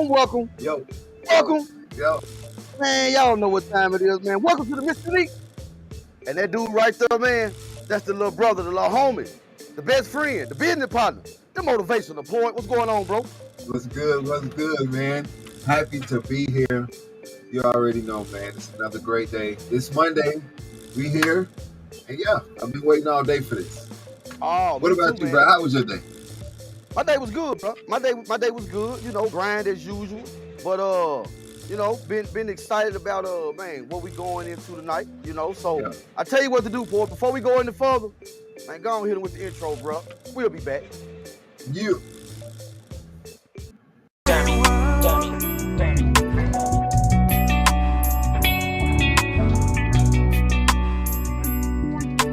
Welcome. Yo. Welcome. Yo. Man, y'all know what time it is, man. Welcome to the MrUnique. And that dude right there, man, that's the little brother, the little homie, the best friend, the business partner, the motivational point. What's going on, bro? What's good, man? Happy to be here. You already know, man. It's another great day. It's Monday. We here. And yeah, I've been waiting all day for this. Oh, what about you, bro? How was your day? My day was good, bro. My day was good. You know, grind as usual. But you know, been excited about man, what we going into tonight. You know, so yeah. I tell you what to do, boy. Before we go any further, man, go on hit him with the intro, bro. We'll be back. You.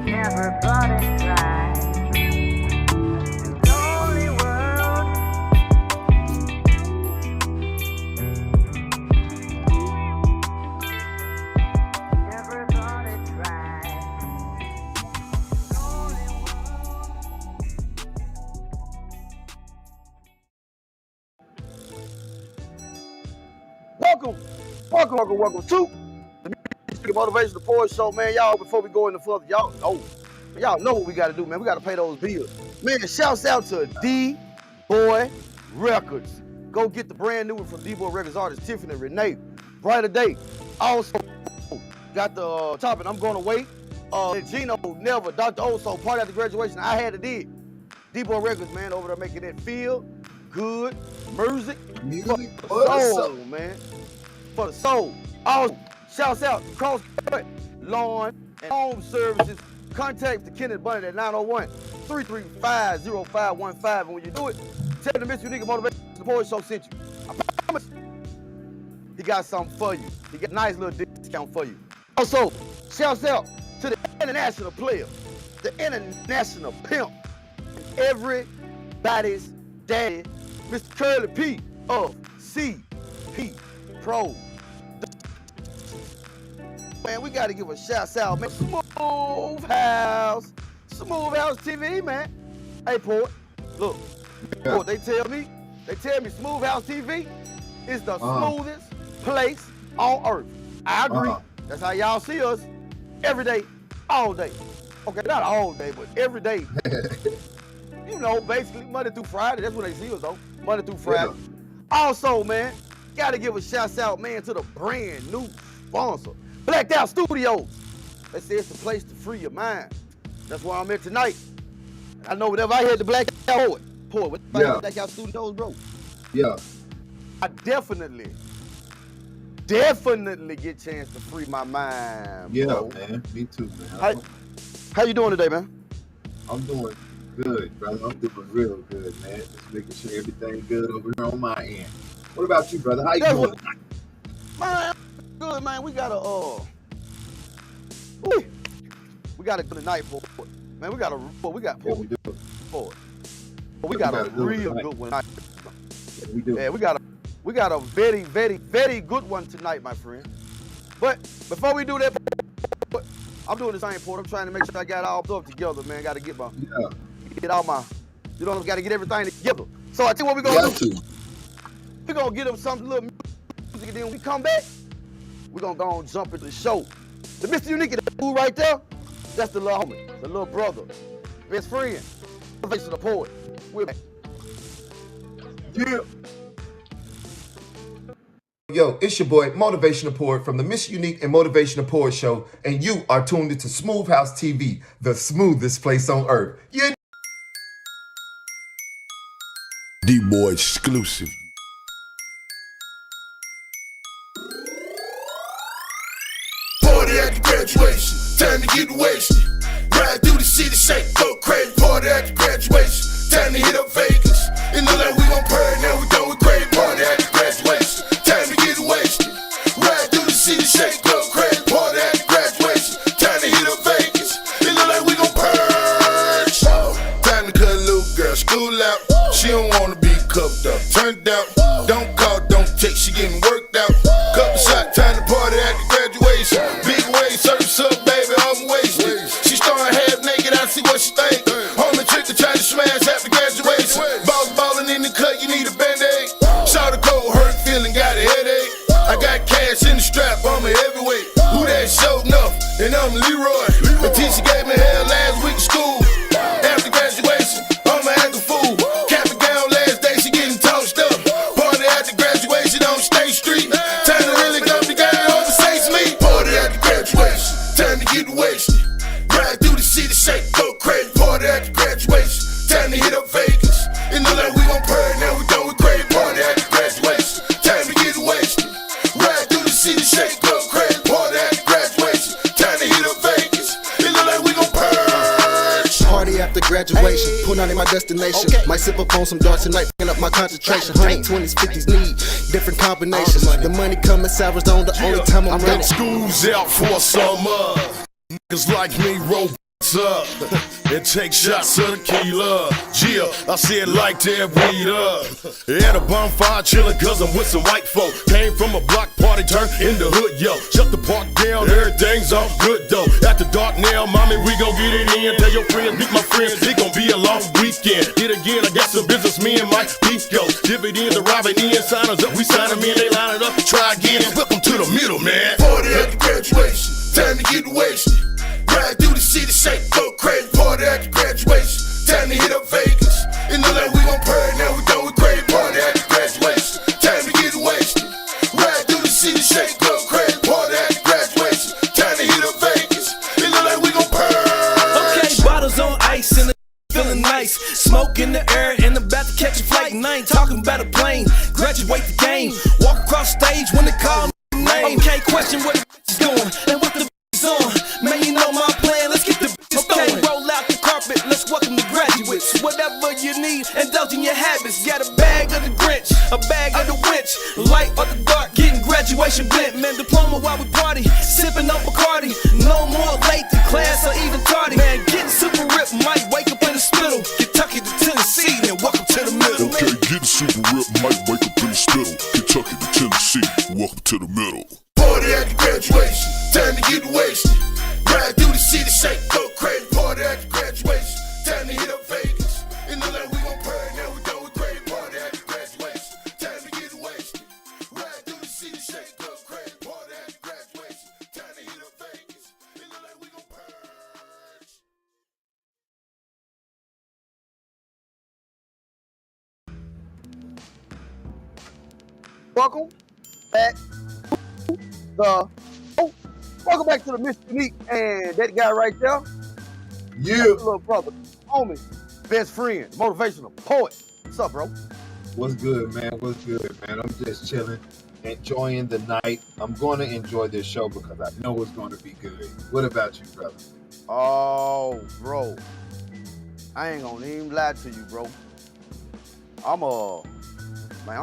Never bought it right. Welcome to the Motivational Poet Show, man. Y'all, before we go any further, y'all know what we got to do, man. We got to pay those bills. Man, shouts out to DBoy Records. Go get the brand new one from DBoy Records artist Tiffany Renee. Brighter Day. Also got the topic, I'm Gonna Wait. Gino Never, Dr. Oso, party after graduation. I had to did. DBoy Records, man, over there making that feel good music for the soul, man. For the soul. Also, shouts out to CrossCut, Lawn, and Home Services. Contact the Kenneth Bunny at 901-335-0515. And when you do it, tell the MrUnique Motivational Poet Show sent you. I promise he got something for you. He got a nice little discount for you. Also, shouts out to the international player, the international pimp, everybody's daddy, Mr. Curly P of CP Pro. Man, we got to give a shout out, man. SmooveHouseTV, man. Hey, Port, look, Port, they tell me SmooveHouseTV is the smoothest place on earth. I agree. That's how y'all see us every day, all day. Okay, not all day, but every day. You know, basically Monday through Friday. That's when they see us, though. Monday through Friday. Yeah. Also, man, got to give a shout out, man, to the brand new sponsor, Blacked Out Studios. They say it's the place to free your mind. That's where I'm at tonight. I know whenever I hear the Blacked Out Poet, Blacked Out Studios, bro. Yeah. I definitely get a chance to free my mind, bro. Yeah, man. Me too, man. How you doing today, man? I'm doing good, brother. I'm doing real good, man. Just making sure everything's good over here on my end. What about you, brother? How you doing? Man, good, man. We got a good night for it. Man, we got a real good one. Yeah, we do. Yeah, we got a very, very, very good one tonight, my friend. But before we do that, I'm doing the same, Port. I'm trying to make sure I got all stuff together, man. Got to get all my, you know, got to get everything together. So I tell you what we're going to do. We're going to get them some little music, and then when we come back, we're going to go and jump into the show. The MrUnique, the dude right there, that's the little homie, the little brother, best friend, motivational poet. We're back. Yeah. Yo, it's your boy, Motivational Poet from the MrUnique and Motivational Poet Show, and you are tuned into SmooveHouseTV, the smoothest place on earth. Yeah. DBoy exclusive. Party after graduation, time to get wasted. Ride through the city, shake, go crazy. Party after graduation, time to hit up Vegas. It look like we don't wanna be cuffed up. Turned out, don't call, don't text, she getting worked out. Couple shot, time to party at the graduation. Big wave, surf's up, baby, I'm wasted. She started half naked, I see what she think. Homie trick to try to smash after graduation. Ballin' in the cut, you need a band-aid. Shot a cold, hurt feeling, got a headache. I got cash in the strap, I'm a heavyweight. Who that showed enough? And I'm Leroy. The teacher gave me hell last week in school. After graduation, I'ma act a fool. Cap and gown last day, she getting tossed up. Party after graduation on State Street. Time to really come together on the Saints meet. Party after graduation, time to get wasted. Ride through the city, shake, go crazy. Party after graduation, time to hit up Vegas. It look like we gon' purge, now we done with crazy. Party after graduation, time to get wasted. Ride through the city, shake, go crazy. Party after graduation, time to hit up Vegas. It look like we gon' purge. Party after graduation, pull out in my destination. Might sip up on some dark tonight, picking up my concentration. 120s, 50s need different combinations. The money coming sours on the only time I'm ready. School's out for summer. Niggas like me roll up and take shots of tequila. Yeah, I said like that weed up. At a bonfire chillin' cause I'm with some white folk. Came from a block party, turned in the hood, yo. Shut the park down, everything's all good though. After dark now, mommy, we gon' get it in. Tell your friends, meet my friends, it gon' be a long weekend. Hit again, I got some business, me and Mike Pico. Dividends arriving in, signers up, we sign them in, they line it up, try again. Welcome to the middle, man. Party after graduation, time to get wasted. Ride through the city, shake, go crazy. Party after graduation, time to hit up Vegas. It look like we gon' purge, now we done with crazy. Party after graduation, time to get wasted. Ride through the city, shake, go crazy. Party after graduation, time to hit up Vegas. It look like we gon' purge. Okay, bottles on ice and the feeling nice. Smoke in the air and about to catch a flight. And I ain't talking about a plane. Graduate the game, walk across stage when they call me name. Okay, question what the is doing and what the is on. Man, you know my plan, let's get the okay, roll out the carpet, let's welcome the graduates. Whatever you need, indulge in your habits. Got a bag of the Grinch, a bag of the witch. Light or the dark, getting graduation bent. Man, diploma while we party, sipping on Bacardi. No more late to class or even tardy. Man, getting super ripped, might wake up in the spittle. Kentucky to Tennessee, then welcome to the middle. Okay, getting super ripped, might wake up in the spittle. Kentucky to Tennessee, welcome to the middle. Party after graduation, time to get wasted. Ride through the city, shake, go crazy. Party after graduation, time to hit up Vegas. It look like we gon' purge, now we done with crazy. Party after graduation, time to get wasted. Ride through the city, shake, go crazy. Party after graduation, time to hit up Vegas. It look like we gon' purge. Welcome back welcome back to the MrUnique and that guy right there. Yeah. That's little brother, homie, best friend, motivational poet. What's up, bro? What's good, man? What's good, man? I'm just chilling, enjoying the night. I'm going to enjoy this show because I know it's going to be good. What about you, brother? Oh, bro, I ain't gonna even lie to you, bro. I'm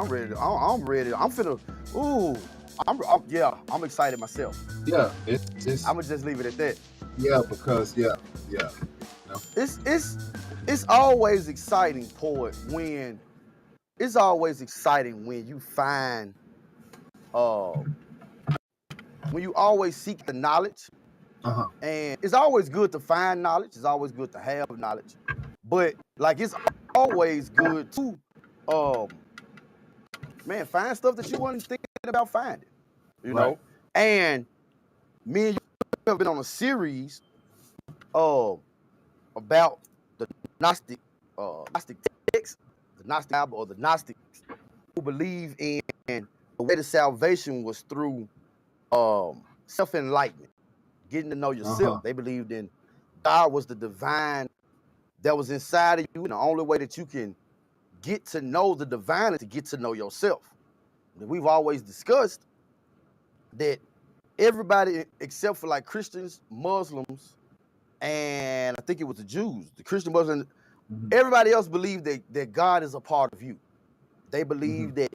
ready. I'm ready. I'm finna. Ooh, I'm excited myself. Yeah, it's. I'ma just leave it at that. Yeah, because yeah. No. It's always exciting, poet, when you find when you always seek the knowledge. And it's always good to find knowledge, it's always good to have knowledge. But like it's always good to find stuff that you weren't thinking about finding. You know? And me and you have been on a series about the Gnostic texts, the Gnostic Bible, or the Gnostics who believe in the way to salvation was through self-enlightenment, getting to know yourself. They believed in God was the divine that was inside of you, and the only way that you can get to know the divine is to get to know yourself. And we've always discussed that everybody except for like Christians, Muslims, and I think it was the Jews, the Christian Muslims, everybody else believed that God is a part of you. They believe that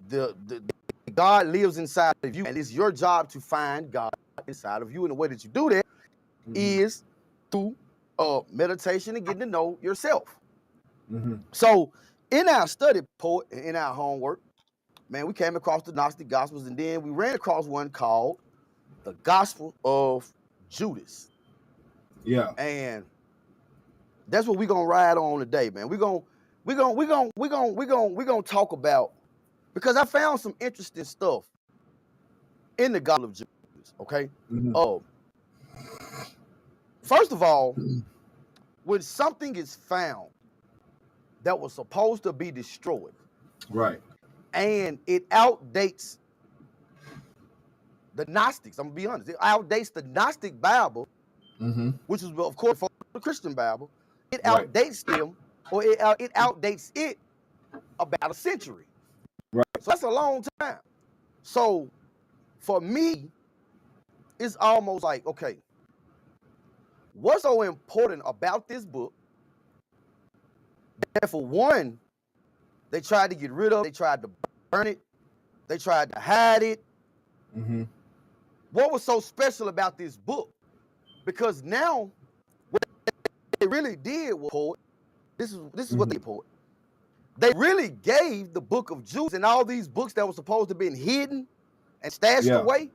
the God lives inside of you, and it's your job to find God inside of you. And the way that you do that is through meditation and getting to know yourself. So in our study, poet, and in our homework, man, we came across the Gnostic Gospels, and then we ran across one called the Gospel of Judas. Yeah. And that's what we're gonna ride on today, man. We're gonna talk about, because I found some interesting stuff in the Gospel of Judas. Okay. Mhm. First of all, when something is found that was supposed to be destroyed, Right. and it outdates the Gnostics, I'm gonna be honest, it outdates the Gnostic Bible, which is, of course, the Christian Bible. It Right. outdates them, or it outdates it about a century. Right. So that's a long time. So for me, it's almost like, okay, what's so important about this book that, for one, they tried to get rid of, they tried to burn it, they tried to hide it? What was so special about this book? Because now, what they really did was, this is what they did. They really gave the book of Judas and all these books that were supposed to have been hidden and stashed away,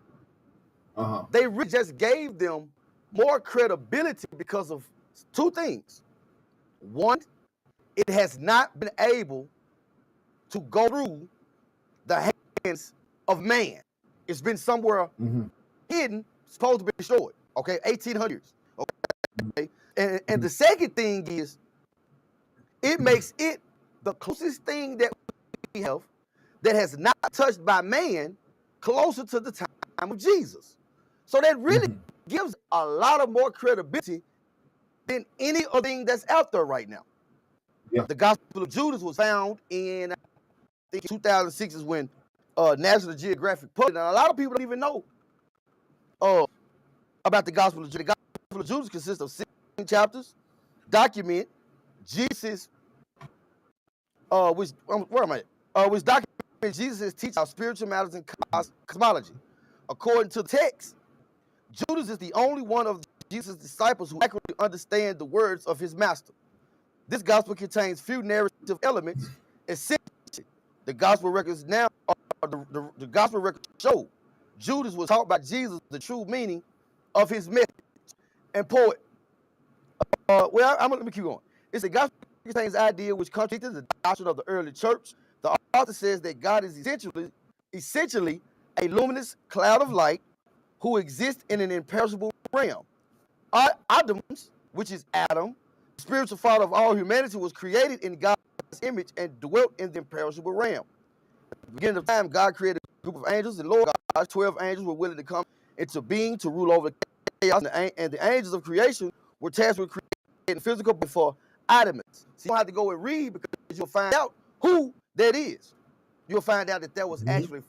they really just gave them more credibility because of two things. One, it has not been able to go through the hands of man. It's been somewhere hidden, supposed to be destroyed. Okay, 1800s. Okay, and the second thing is, it makes it the closest thing that we have that has not touched by man closer to the time of Jesus. So that really gives a lot of more credibility than any other thing that's out there right now. Yeah. The Gospel of Judas was found in, I think, 2006 is when National Geographic published it. And a lot of people don't even know about the Gospel of Judas. The Gospel of Judas consists of 16 chapters, document Jesus, which document Jesus' teaching about spiritual matters and cosmology. According to the text, Judas is the only one of Jesus' disciples who accurately understand the words of his master. This gospel contains few narrative elements. Essentially, the gospel records now, the gospel records show Judas was taught by Jesus the true meaning of his message. And poet, let me keep going. It's the gospel contains idea which contradicts the doctrine of the early church. The author says that God is essentially a luminous cloud of light who exists in an imperishable realm. Adam, which is Adam, the spiritual father of all humanity, was created in God's image and dwelt in the imperishable realm. At the beginning of time, God created a group of angels, and Lord God, 12 angels were willing to come into being to rule over chaos, and the angels of creation were tasked with creating physical before Adam. So you don't have to go and read, because you'll find out who that is. You'll find out that was actually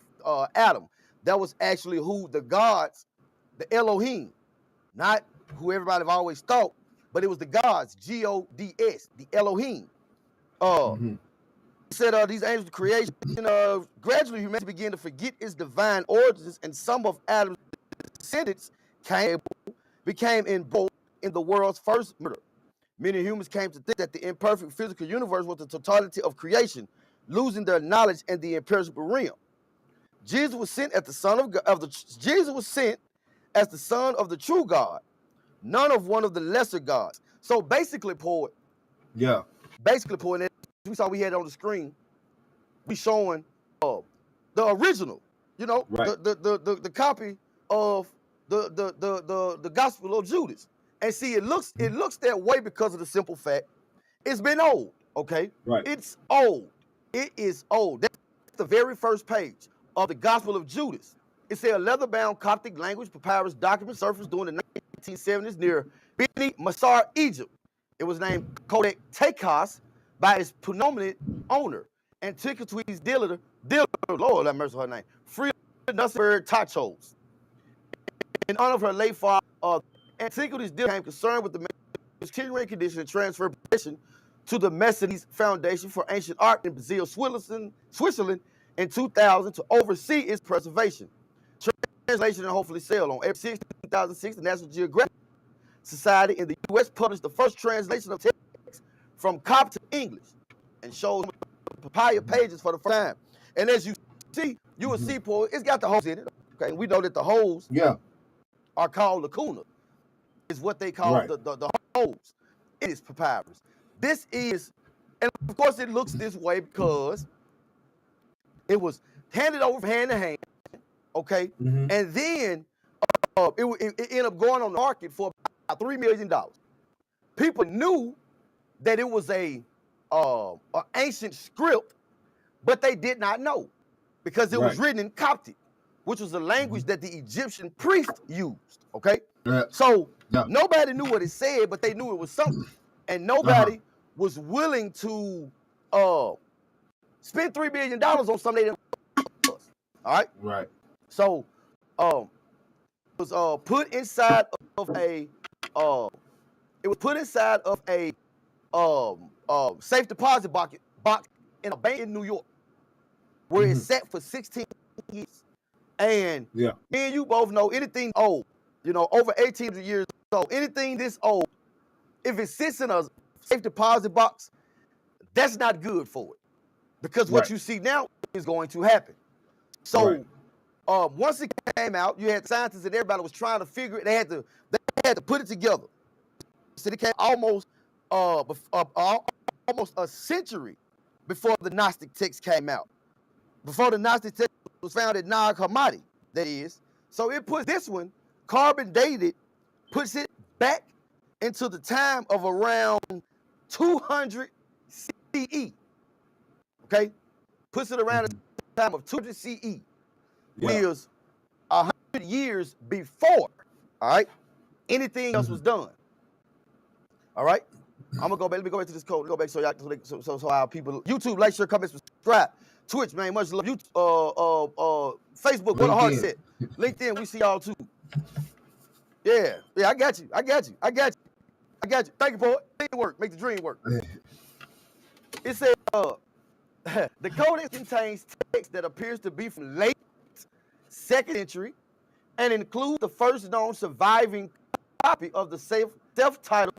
Adam. That was actually who the gods, the Elohim, not who everybody have always thought, but it was the gods, G-O-D-S, the Elohim. Said these angels of creation, gradually humanity began to forget its divine origins, and some of Adam's descendants became involved in the world's first murder. Many humans came to think that the imperfect physical universe was the totality of creation, losing their knowledge in the imperishable realm. Jesus was sent as the son as the son of the true God, none of one of the lesser gods. So basically, poet. Yeah. Basically, poet. We saw we had on the screen. We showing the original, right. the copy of the Gospel of Judas. And see, it looks that way because of the simple fact it's been old. Okay. Right. It's old. It is old. That's the very first page of the Gospel of Judas. It's a leather-bound Coptic language papyrus document surfaced during the 1970s near Beni Masar, Egypt. It was named Codex Takos by its predominant owner, Antiquities dealer, Lord have mercy on her name, Frida Nussenberg Tachos. In honor of her late father, Antiquities dealer became concerned with the continuing condition and transferred possession to the Mercedes Foundation for Ancient Art in Basel, Switzerland in 2000 to oversee its preservation, translation, and hopefully sale. On April 6, 2006, the National Geographic Society in the U.S. published the first translation of text from Coptic to English and showed papaya pages for the first time. And as you see, you will see, Paul, it's got the holes in it. Okay, we know that the holes are called lacuna. Is what they call the holes. It is papyrus. This is, and of course it looks this way because it was handed over hand to hand. Okay, and then it ended up going on the market for about $3 million. People knew that it was a ancient script, but they did not know because it was written in Coptic, which was a language that the Egyptian priests used. Okay, so nobody knew what it said, but they knew it was something, and nobody was willing to spend $3 million on something they didn't know. All right, so it was put inside of a safe deposit box in a bank in New York, where it's set for 16 years. And me and you both know anything old, you know, over 18 years old, anything this old, if it sits in a safe deposit box, that's not good for it, because what you see now is going to happen. So once it came out, you had scientists and everybody was trying to figure it. They had to put it together. So it came almost a century before the Gnostic text came out. Before the Gnostic text was found at Nag Hammadi, that is. So it puts this one, carbon dated, puts it back into the time of around 200 CE. Okay? Puts it around the time of 200 CE. Which is 100 years before, all right, anything else was done. All right? I'm gonna go back. Let me go back to this code. Go back so our people, YouTube, like, share, comment, subscribe. Twitch, man, much love. Facebook, what a heart set. LinkedIn, we see y'all too. Yeah, I got you. Thank you, boy. Make the dream work. It said, the codex contains text that appears to be from late 2nd century and includes the first known surviving copy of the self-titled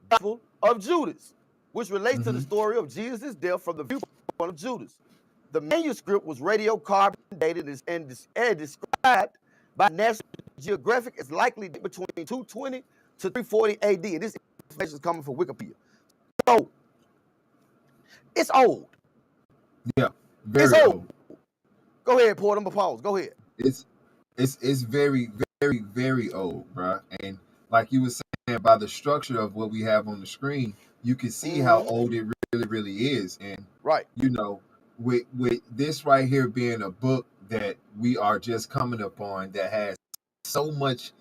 Gospel of Judas, which relates to the story of Jesus' death from the viewpoint of Judas. The manuscript was radiocarbon dated and described by National Geographic as likely between 220 to 340 AD. And this information is coming from Wikipedia. So, it's old. Yeah, very old. Go ahead, Port. I'm gonna pause. Go ahead. It's very, very, very old, bro. And like you were saying, by the structure of what we have on the screen, you can see how old it really is. And you know, with this right here being a book that we are just coming upon that has so much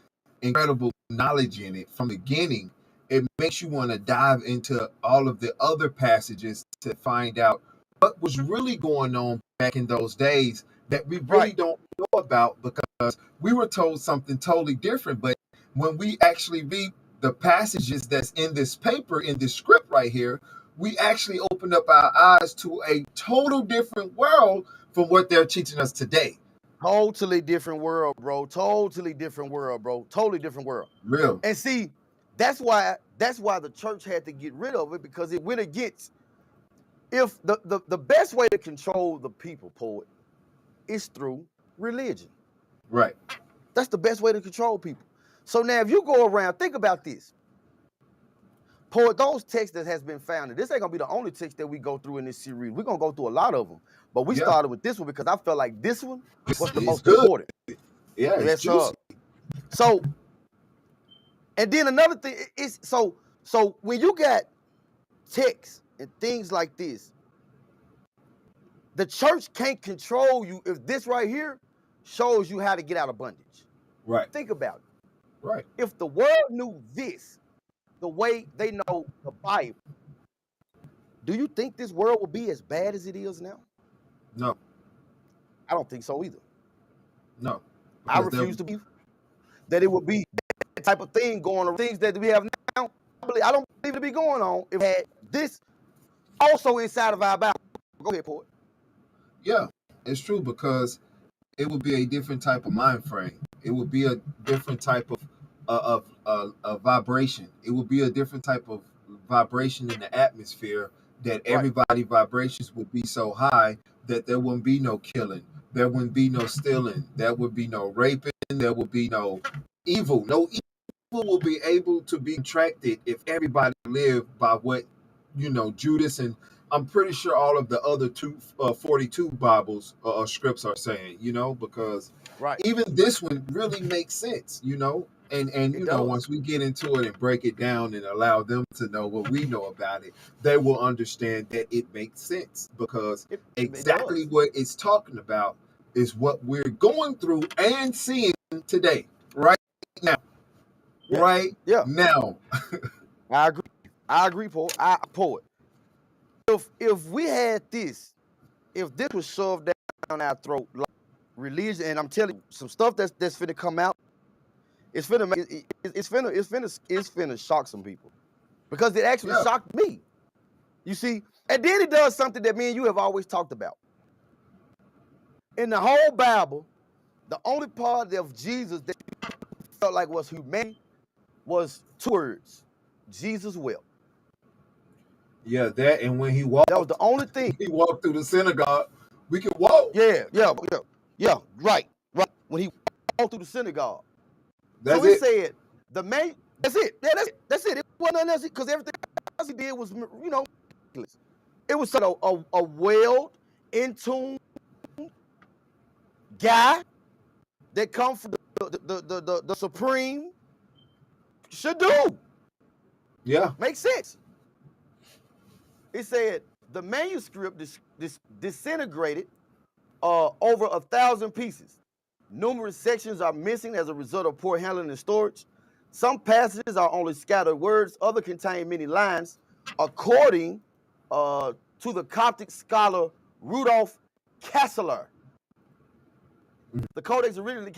incredible knowledge in it from the beginning, it makes you want to dive into all of the other passages to find out what was really going on back in those days that we really don't know about, because we were told something totally different. But when we actually read the passages that's in this paper, in this script right here, we actually open up our eyes to a total different world from what they're teaching us today. Totally different world, bro. Totally different world, bro. Totally different world. Real. And see, that's why the church had to get rid of it, because it went against, if the best way to control the people, poet, is through religion. Right. That's the best way to control people. So now if you go around, think about this. Poet, those texts that has been found, and this ain't gonna be the only text that we go through in this series. We're gonna go through a lot of them. But we started with this one because I felt like this one was the most important. Yeah, it's juicy. So, and then another thing is, so when you got texts and things like this, the church can't control you if this right here shows you how to get out of bondage. Right. Think about it. Right. If the world knew this the way they know the Bible, do you think this world would be as bad as it is now? No. I don't think so either. No. I refuse to believe that it would be that type of thing going on. Things that we have now, I don't believe it to be going on if we had this also inside of our Bible. Go ahead, poet. Yeah, it's true, because it would be a different type of mind frame. It would be a different type of vibration. It would be a different type of vibration in the atmosphere that everybody's vibrations would be so high that there wouldn't be no killing, there wouldn't be no stealing, there would be no raping, there would be no evil. No evil will be able to be contracted if everybody lived by what, Judas and I'm pretty sure all of the other 42 Bibles scripts are saying, because even this one really makes sense, and once we get into it and break it down and allow them to know what we know about it, they will understand that it makes sense, because exactly what it's talking about is what we're going through and seeing today, right now. Now. I agree, poet. If we had this, if this was shoved down our throat, like religion, and I'm telling you, some stuff that's finna come out, it's finna shock some people, because it actually shocked me. You see, and then it does something that me and you have always talked about. In the whole Bible, the only part of Jesus that felt like was humanity was 2 words: Jesus wept. Yeah, that, and when he walked, that was the only thing. He walked through the synagogue. We could walk. Yeah, right. When he walked through the synagogue, that's so he it. said the main. That's it. Yeah, that's it. It wasn't nothing else, because everything else he did was, it was sort of a well in tune guy that come from the supreme should do. Yeah, makes sense. It said the manuscript disintegrated over 1,000 pieces. Numerous sections are missing as a result of poor handling and storage. Some passages are only scattered words. Others contain many lines. According to the Coptic scholar Rudolf Kasseler, the codex originally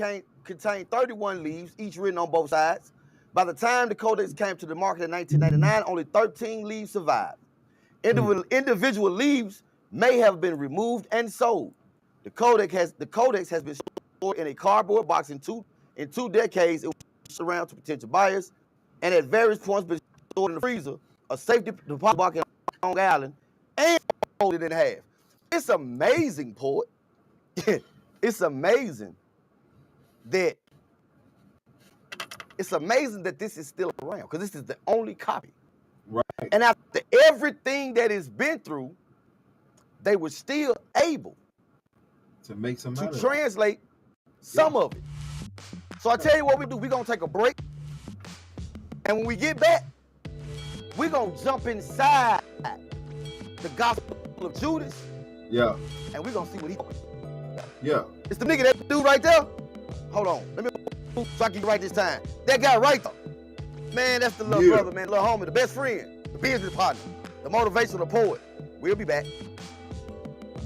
contained 31 leaves, each written on both sides. By the time the codex came to the market in 1999, only 13 leaves survived. Individual leaves may have been removed and sold. The codex has been stored in a cardboard box in two decades. It was around to potential buyers, and at various points been stored in the freezer, a safety deposit box in Long Island, and folded in half. It's amazing, poet. It's amazing that this is still around, because this is the only copy. Right. And after everything that it's been through, they were still able to make some to translate some of it. So I tell you what we do. We're going to take a break. And when we get back, we're going to jump inside the Gospel of Judas. Yeah. And we're going to see what he. Yeah. It's the nigga, that dude right there. Hold on. Let me move so I can get right this time. That guy right there. Man, that's the little brother, man, little homie, the best friend, the business partner, the motivational poet. We'll be back.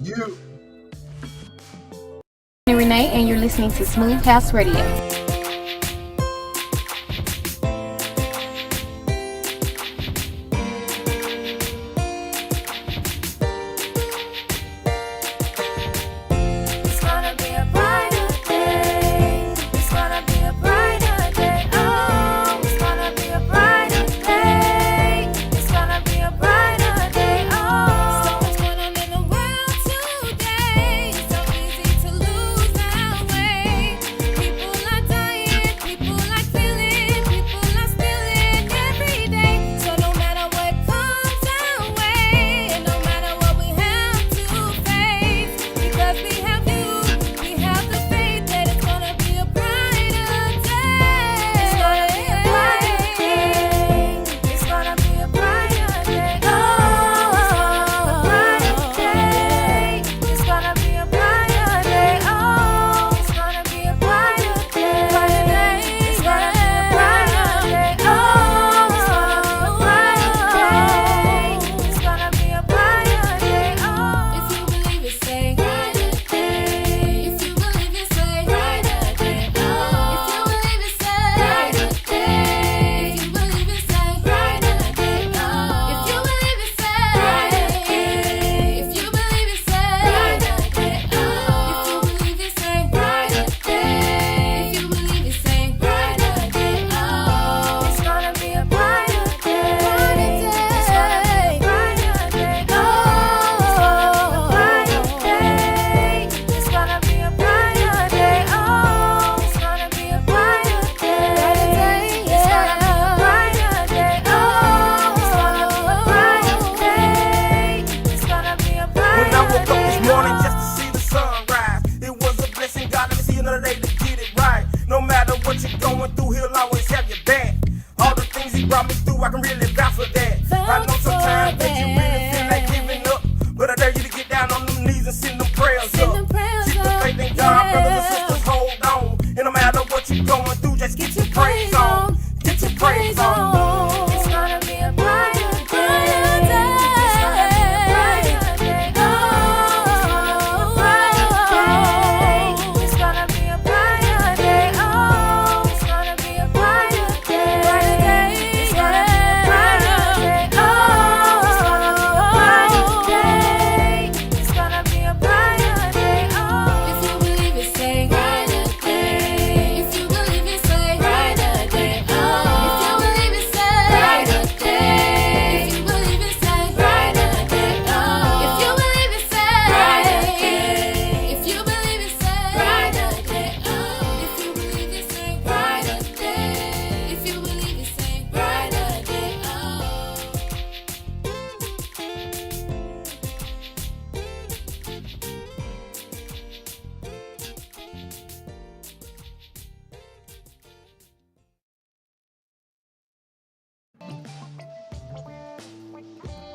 You. Renee, and you're listening to Smooth House Radio. People are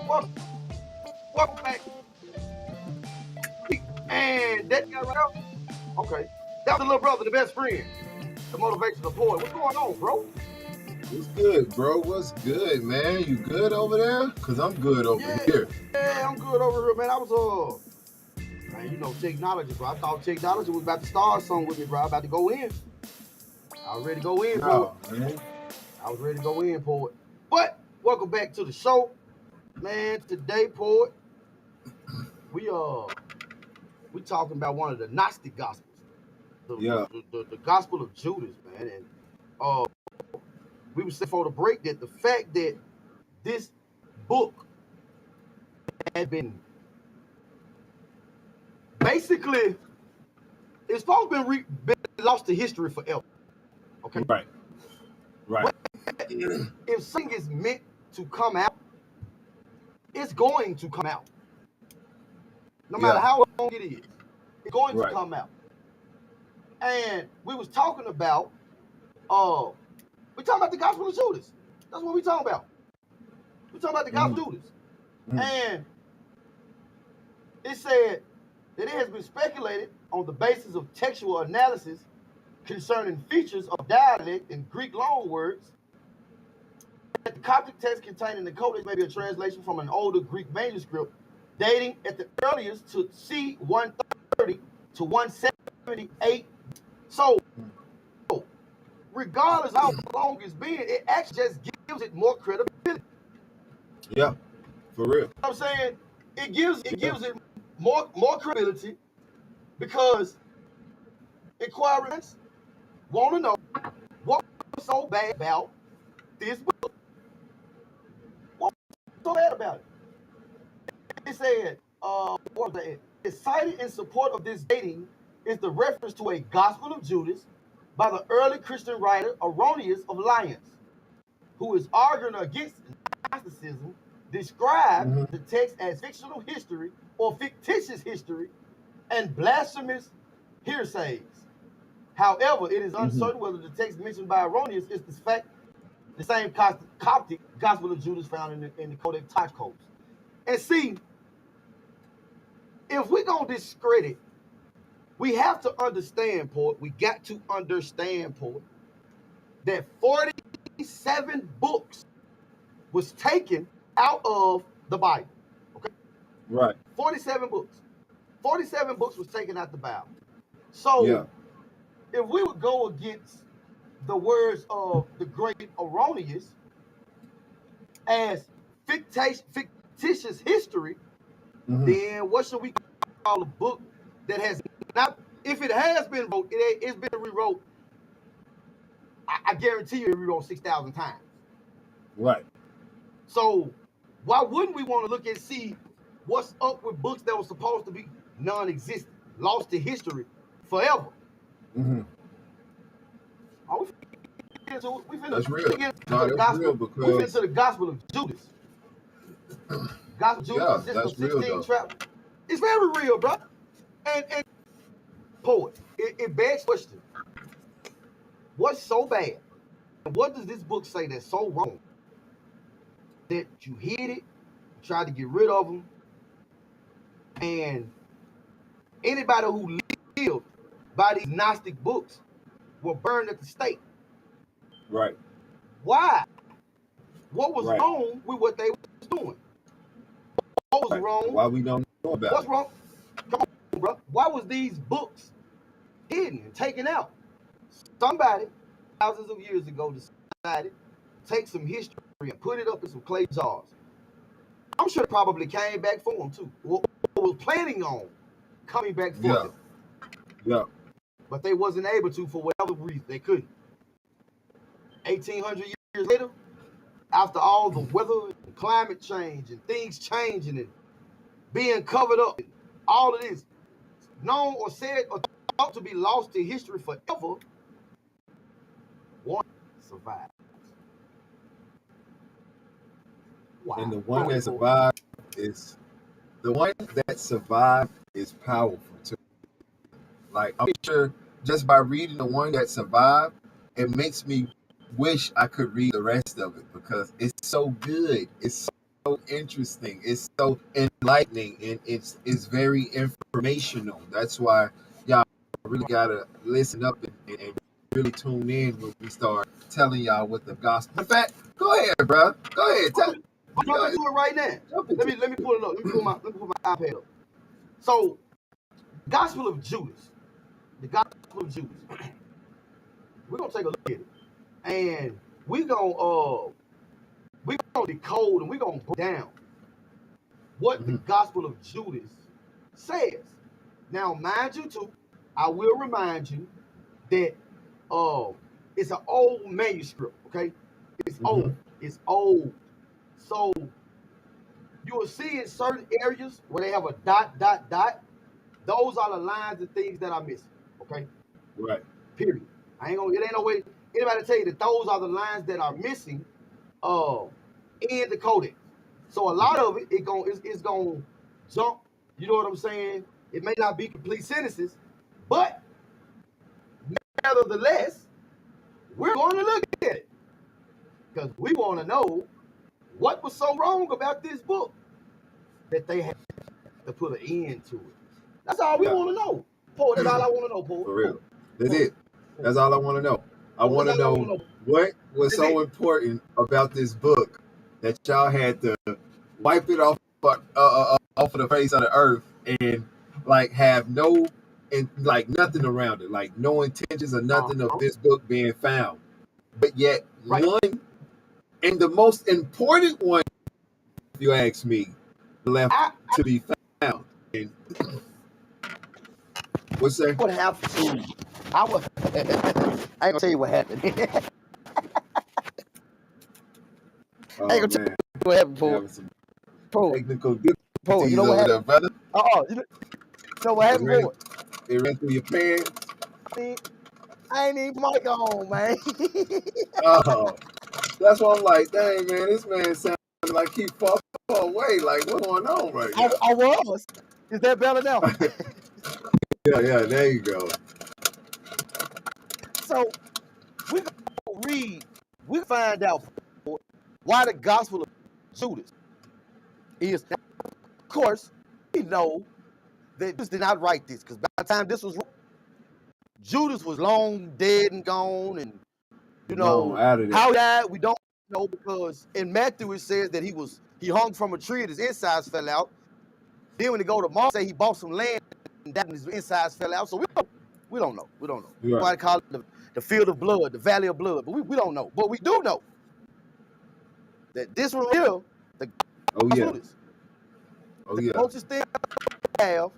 Welcome back. And that guy right out. Okay. That was the little brother, the best friend. The motivational boy. What's going on, bro? What's good, bro? What's good, man? You good over there? Cause I'm good over here. Yeah, I'm good over here, man. I was man, you know, technology, bro. I thought technology was about to start something with me, bro. I about to go in. I was ready to go in, bro. Man. I was ready to go in, poet. But welcome back to the show, man. Today, poet, we talking about one of the Gnostic gospels. The gospel of Judas, man. And we were saying before the break that the fact that this book had been basically, it's supposed to been lost to history forever. Okay. Right. But if something is meant to come out, it's going to come out. No matter how long it is, it's going to come out. And we was talking about, the gospel of Judas. That's what we talking about. We talking about the gospel of Judas. And it said that it has been speculated on the basis of textual analysis concerning features of dialect and Greek loanwords that the Coptic text contained in the codex may be a translation from an older Greek manuscript dating at the earliest to c. 130 to 178. So, regardless how long it's been, it actually just gives it more credibility. Yeah, for real. You know what I'm saying? It gives it more credibility because inquirers want to know what was so bad about this book. What was so bad about it? It said, what was that? It's cited in support of this dating is the reference to a Gospel of Judas by the early Christian writer Erroneous of Lyons, who is arguing against Gnosticism, described the text as fictional history or fictitious history and blasphemous hearsays. However, it is uncertain whether the text mentioned by Erroneous is the same Coptic Gospel of Judas found in the Codex Tachkos. And see, if we're going to discredit, we have to understand, poet, we got to understand, poet, that 47 books was taken out of the Bible. Okay? Right. 47 books. 47 books was taken out the Bible. So, if we would go against the words of the great Erroneous as fictitious history, then what should we call a book that has not, if it has been wrote, it's been rewrote, I guarantee you it rewrote 6,000 times. Right. So why wouldn't we want to look and see what's up with books that were supposed to be non-existent, lost to history forever? That's real. That's real because we into the Gospel of Judas. Gospel of Judas that's real though. It's very real, bro. And poet, it begs question. What's so bad? And what does this book say that's so wrong that you hid it, tried to get rid of them, and anybody who lived by these Gnostic books were burned at the stake? Right. Why? What was wrong with what they was doing? What was wrong? Why we don't know about What's wrong? Come on, bro. Why was these books hidden and taken out? Somebody, thousands of years ago, decided to take some history and put it up in some clay jars. I'm sure it probably came back for them too. Or was planning on coming back for them. Yeah. But they wasn't able to for whatever reason. They couldn't. 1,800 years later, after all the weather and climate change and things changing and being covered up, and all of this known or said or thought to be lost to history forever, one survived. Wow. And the one that survived is powerful too. Like, I'm sure just by reading the one that survived, it makes me wish I could read the rest of it because it's so good. It's interesting. It's so enlightening, and it's very informational. That's why y'all really gotta listen up and really tune in when we start telling y'all what the gospel. In fact, go ahead, bro. Go ahead. I'm gonna do it right now. Let me pull it up. Let me pull my iPad up. So, Gospel of Judas. The Gospel of Judas. We're gonna take a look at it, and we're gonna decode and we're gonna break down what the Gospel of Judas says. Now, mind you, too, I will remind you that it's an old manuscript. Okay, it's old. It's old. So you will see in certain areas where they have a dot. Those are the lines and things that are missing. Okay. Right. Period. It ain't no way anybody tell you that those are the lines that are missing in the codex. So a lot of it, it's gonna jump, you know what I'm saying? It may not be complete sentences, but nevertheless, we're going to look at it. Because we want to know what was so wrong about this book that they had to put an end to it. That's all we want to know. Paul, that's all I want to know, Paul. For real. That's it. That's all I want to know. I want to know what was so important about this book that y'all had to wipe it off of the face of the earth and like have no and like nothing around it, like no intentions or nothing of this book being found. But yet one and the most important one, if you ask me, left to be found. And what's that? What happened? I ain't gonna tell you what happened. I ain't gonna tell you what happened, Paul. Technical difficulties Paul, you know what happened, brother? You know what happened, Paul? It ran through your pants. I ain't even mic on, man. Oh, that's why I'm like, dang, man, this man sounds like he far away. Like, what's going on right now? I was. Is that better now? Yeah, there you go. So, we're going to read, we find out why the Gospel of Judas is. Now, of course, we know that Judas did not write this, because by the time this was written, Judas was long dead and gone, and you know how he died we don't know, because in Matthew it says that he hung from a tree and his insides fell out. Then when they go to Mark, say he bought some land and that his insides fell out. So we don't know. We might call it the field of blood, the valley of blood, but we don't know. But we do know that this one here, the Judas, the closest thing we have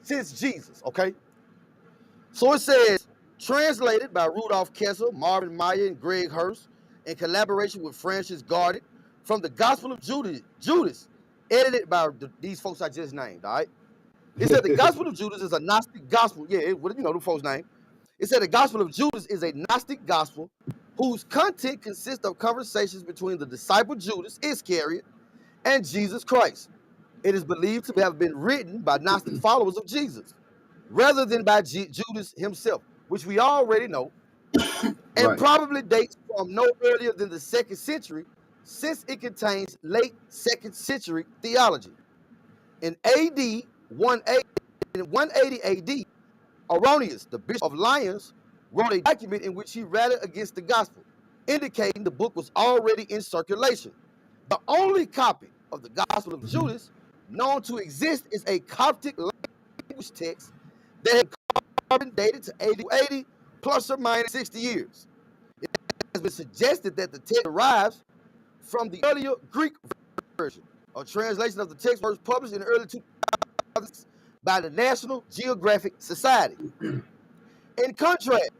since Jesus. Okay. So it says, translated by Rudolph Kessler, Marvin Meyer, and Greg Hurst, in collaboration with Francis Gardner, from the Gospel of Judas, edited by these folks I just named, all right? It said the Gospel of Judas is a Gnostic gospel. Yeah, you know the folks' name. It said the Gospel of Judas is a Gnostic gospel whose content consists of conversations between the disciple Judas Iscariot and Jesus Christ. It is believed to have been written by Gnostic followers of Jesus, rather than by Judas himself, which we already know, and probably dates from no earlier than the 2nd century, since it contains late 2nd century theology. In AD 180 AD, Arrhenius, the Bishop of Lyons, wrote a document in which he rallied against the gospel, indicating the book was already in circulation. The only copy of the Gospel of Judas known to exist is a Coptic language text that had carbon dated to AD 80 plus or minus 60 years. It has been suggested that the text derives from the earlier Greek version, a translation of the text first published in the early 2000s by the National Geographic Society. In contrast,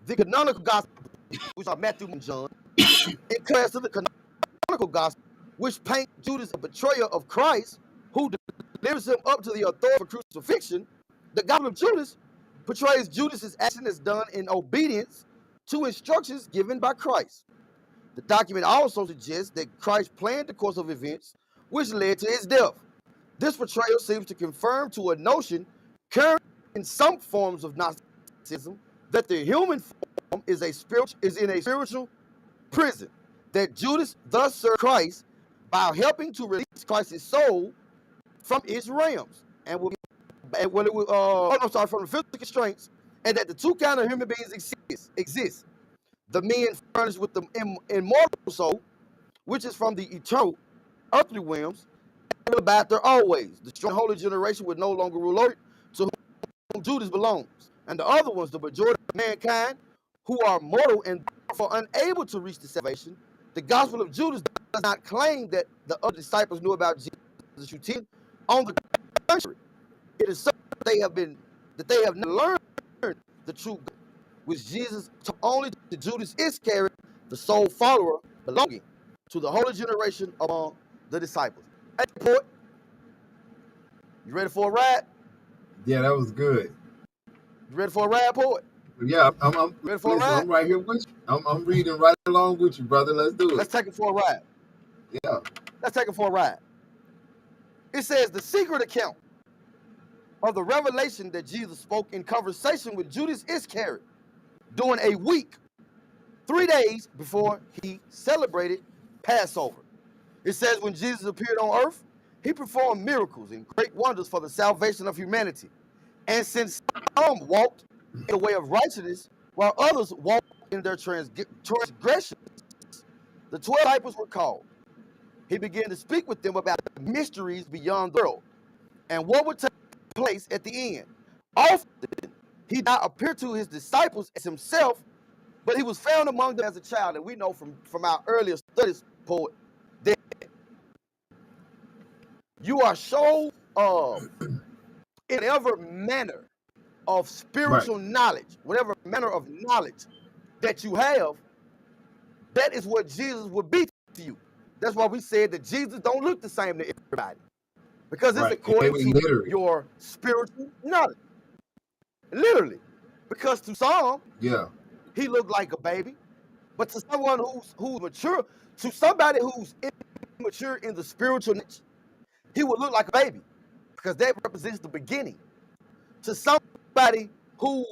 the canonical gospel, which are Matthew and John, in contrast to the canonical gospel, which paint Judas a betrayer of Christ, who delivers him up to the authority for crucifixion, the Gospel of Judas portrays Judas's action as done in obedience to instructions given by Christ. The document also suggests that Christ planned the course of events which led to his death. This portrayal seems to confirm to a notion current in some forms of Gnosticism that the human form is in a spiritual prison, that Judas thus served Christ by helping to release Christ's soul from its realms and from the physical constraints, and that the two kinds of human beings exist. The men furnished with the immortal soul, which is from the eternal earthly realms, and will abide there always. The strong holy generation would no longer rule over it, to whom Judas belongs. And the other ones, the majority of mankind, who are mortal and therefore unable to reach the salvation. The gospel of Judas does not claim that the other disciples knew about Jesus. On the contrary, it is certain that they have not learned the truth, which Jesus taught only to Judas Iscariot, the sole follower belonging to the holy generation among the disciples. Hey, Port, you ready for a ride? Yeah, that was good. You ready for a ride, Port? Yeah, I'm ready for a ride? I'm right here with you. I'm reading right along with you, brother. Let's do it. Let's take it for a ride. Yeah. Let's take it for a ride. It says the secret account of the revelation that Jesus spoke in conversation with Judas Iscariot during a week, 3 days before he celebrated Passover. It says when Jesus appeared on earth, he performed miracles and great wonders for the salvation of humanity. And since some walked in the way of righteousness, while others walked in their transgressions, the 12 disciples were called. He began to speak with them about the mysteries beyond the world and what would take place at the end. Often, he did not appear to his disciples as himself, but he was found among them as a child. And we know from our earlier studies, Poet, that you are so in whatever manner of spiritual knowledge, whatever manner of knowledge that you have, that is what Jesus would be to you. That's why we said that Jesus don't look the same to everybody, because it's according to your spiritual knowledge. Literally, because to some, he looked like a baby, but to someone who's mature, to somebody who's immature in the spiritual knowledge, he would look like a baby, because that represents the beginning. To somebody who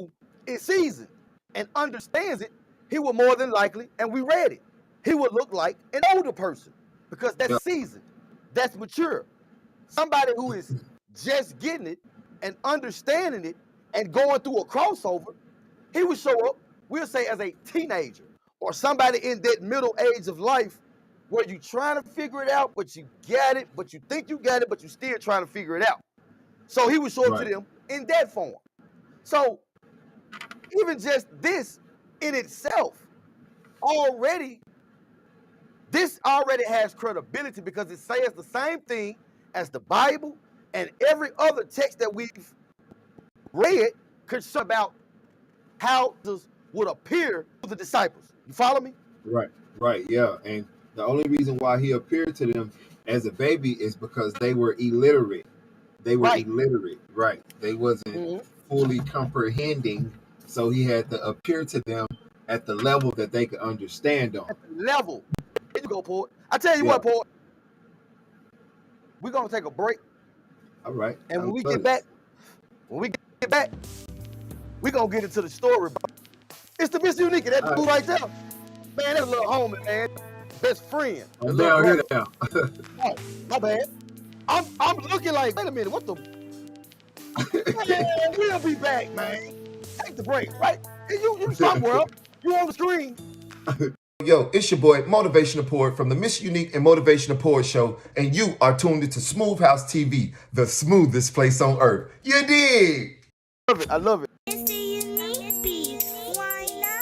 is seasoned and understands it, he would more than likely, and we read it, he would look like an older person, because that's seasoned, that's mature. Somebody who is just getting it and understanding it and going through a crossover, he would show up, we'll say, as a teenager or somebody in that middle age of life where you're trying to figure it out, but you got it, but you think you got it, but you're still trying to figure it out. So he would show up to them in that form. So even just this in itself this already has credibility, because it says the same thing as the Bible and every other text that we've read concerned about how this would appear to the disciples. You follow me? Right, yeah. And the only reason why he appeared to them as a baby is because they were illiterate. They were illiterate, right? They wasn't fully comprehending, so he had to appear to them at the level that they could understand on. At the level. There you go, Port. I tell you what, Port. We're gonna take a break. All right. And when we get back, we're gonna get into the story, bro. It's the MrUnique, and that dude right there. Man, that's a little homie, man. Best friend. I'm down here now. Oh, my bad. I'm looking like, wait a minute, what the? Man, we'll be back, man. Take the break, right? You somewhere. You on the screen. Yo, it's your boy, Motivational Poet from the MrUnique and Motivational Poet Show, and you are tuned into SmooveHouseTV, the smoothest place on earth. You dig? I love it. It's the unique beat. Why not?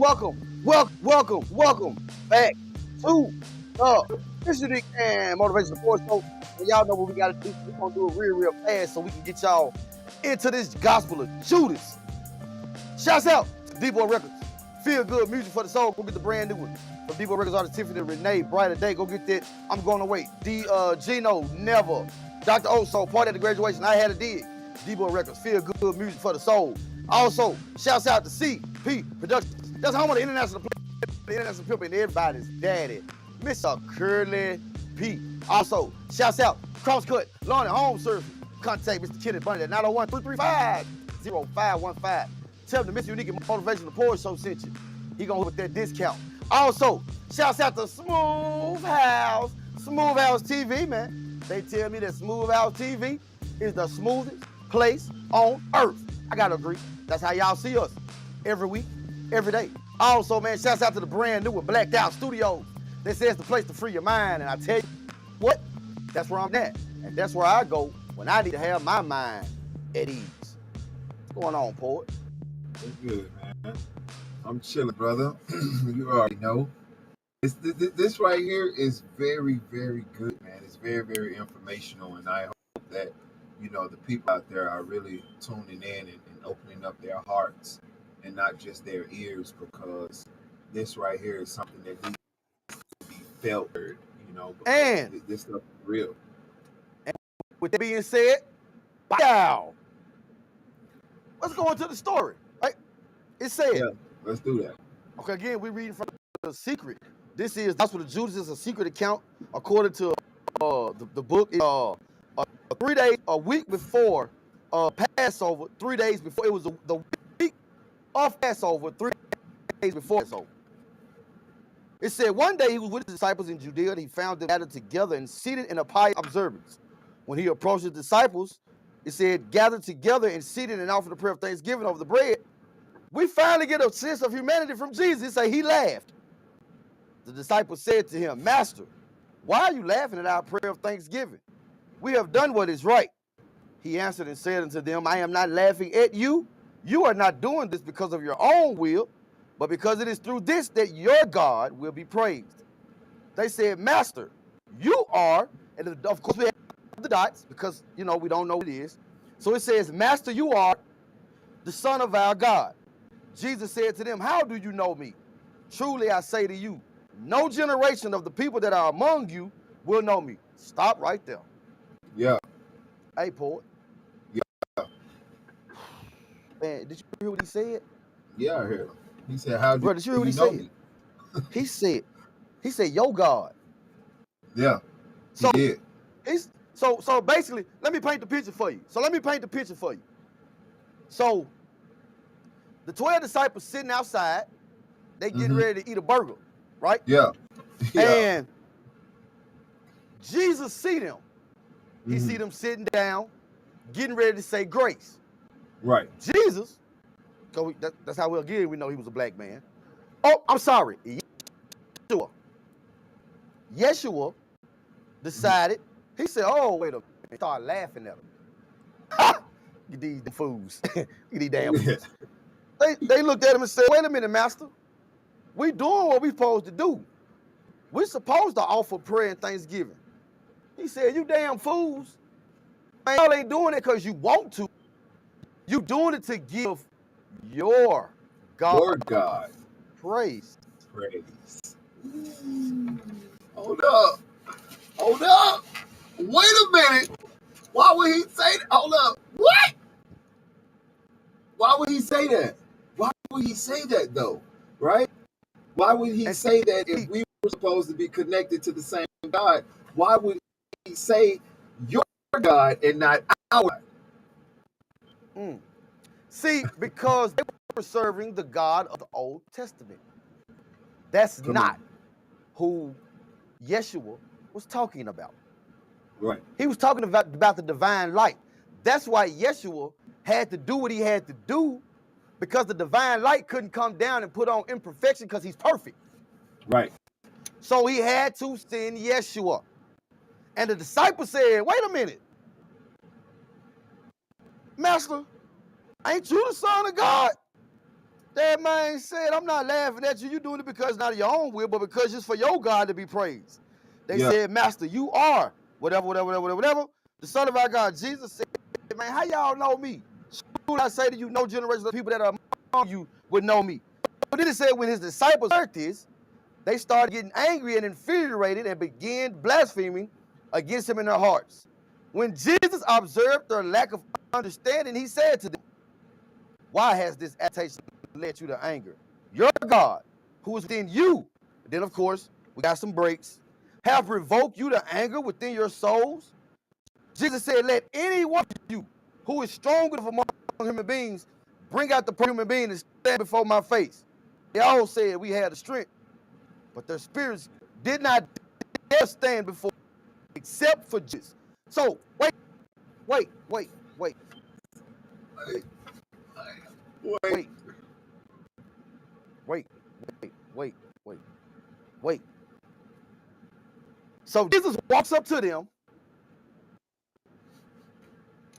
welcome back to MrUnique and Motivation Support Show. And y'all know what we gotta do. We're gonna do it real fast so we can get y'all into this gospel of Judas. Shouts out to DBoy Records. Feel good music for the soul. Go get the brand new one. From DBoy Records artist Tiffany Renee, Brighter Day. Go get that. I'm going away. Gino, Never. Dr. Oso, Party at the Graduation. I had a dig. DBoy Records. Feel good music for the soul. Also, shouts out to CP Productions. That's home of the international pimp and everybody's daddy, Mr. Curly P. Also, shouts out CrossCut, Lawn and Home Service. Contact Mr. Kenneth Bunny at 901-335-0515. Tell him the MrUnique and Motivation Support Show sent you. He gonna put that discount. Also, shouts out to SmooveHouseTV, man. They tell me that SmooveHouseTV is the smoothest place on earth. I gotta agree. That's how y'all see us every week, every day. Also, man, shouts out to the brand new with Blacked Out Studios. They say it's the place to free your mind, and I tell you what, that's where I'm at. And that's where I go when I need to have my mind at ease. What's going on, Poet? It's good, man. I'm chilling, brother. You already know. This right here is very, very good, man. It's very, very informational, and I hope that, you know, the people out there are really tuning in and opening up their hearts and not just their ears, because this right here is something that needs to be felt, you know, and this stuff is real. And with that being said, bow. Let's go into the story, right? It said, yeah, let's do that. Okay, again, we're reading from The Secret. This is Gospel of Judas is a secret account according to the book. 3 days, a week before Passover, 3 days before, it was the week of Passover, 3 days before Passover. It said, one day he was with his disciples in Judea, and he found them gathered together and seated in a pious observance. When he approached the disciples, it said, gathered together and seated and offered the prayer of thanksgiving over the bread. We finally get a sense of humanity from Jesus. It said he laughed. The disciples said to him, Master, why are you laughing at our prayer of thanksgiving? We have done what is right. He answered and said unto them, I am not laughing at you. You are not doing this because of your own will, but because it is through this that your God will be praised. They said, Master, you are, and of course we have the dots because, you know, we don't know what it is. So it says, Master, you are the Son of our God. Jesus said to them, how do you know me? Truly I say to you, no generation of the people that are among you will know me. Stop right there. Yeah. Hey, Poet. Yeah. Man, did you hear what he said? Yeah, I heard him. He said, how do did you hear what he said? He said, yo, God. Yeah, he did. So basically, let me paint the picture for you. So the 12 disciples sitting outside, they getting ready to eat a burger, right? Yeah. And Jesus see them. He see them sitting down, getting ready to say grace. Right. Jesus, that's how we know he was a black man. Oh, I'm sorry. Yeshua decided, he said, oh, wait a minute. He started laughing at him. Get these fools. Get these damn fools. They looked at him and said, wait a minute, Master. We doing what we supposed to do. We're supposed to offer prayer and thanksgiving. He said, you damn fools. Man, y'all ain't doing it because you want to. You doing it to give your God. Your God. Praise. Hold up. Wait a minute. Why would he say that? Hold up. What? Why would he say that? Why would he say that though? Right? Why would he say that if we were supposed to be connected to the same God? Why would he say your God and not our God? See, because they were serving the God of the Old Testament. That's not who Yeshua was talking about. Right. He was talking about the divine light. That's why Yeshua had to do what he had to do, because the divine light couldn't come down and put on imperfection because he's perfect. Right. So he had to send Yeshua. And the disciples said, wait a minute. Master, ain't you the Son of God? That man said, I'm not laughing at you. You doing it because not of your own will, but because it's for your God to be praised. They said, Master, you are whatever. The Son of our God, Jesus said, man, how y'all know me? Should I say to you, no generation of people that are among you would know me. But then it said, when his disciples heard this, they started getting angry and infuriated and began blaspheming against him in their hearts. When Jesus observed their lack of understanding, he said to them, why has this agitation led you to anger? Your God, who is within you, then of course, we got some breaks, have provoked you to anger within your souls. Jesus said, let any one of you who is stronger among human beings bring out the human being and stand before my face. They all said we had the strength, but their spirits did not dare stand before except for Jesus. So wait. So Jesus walks up to them,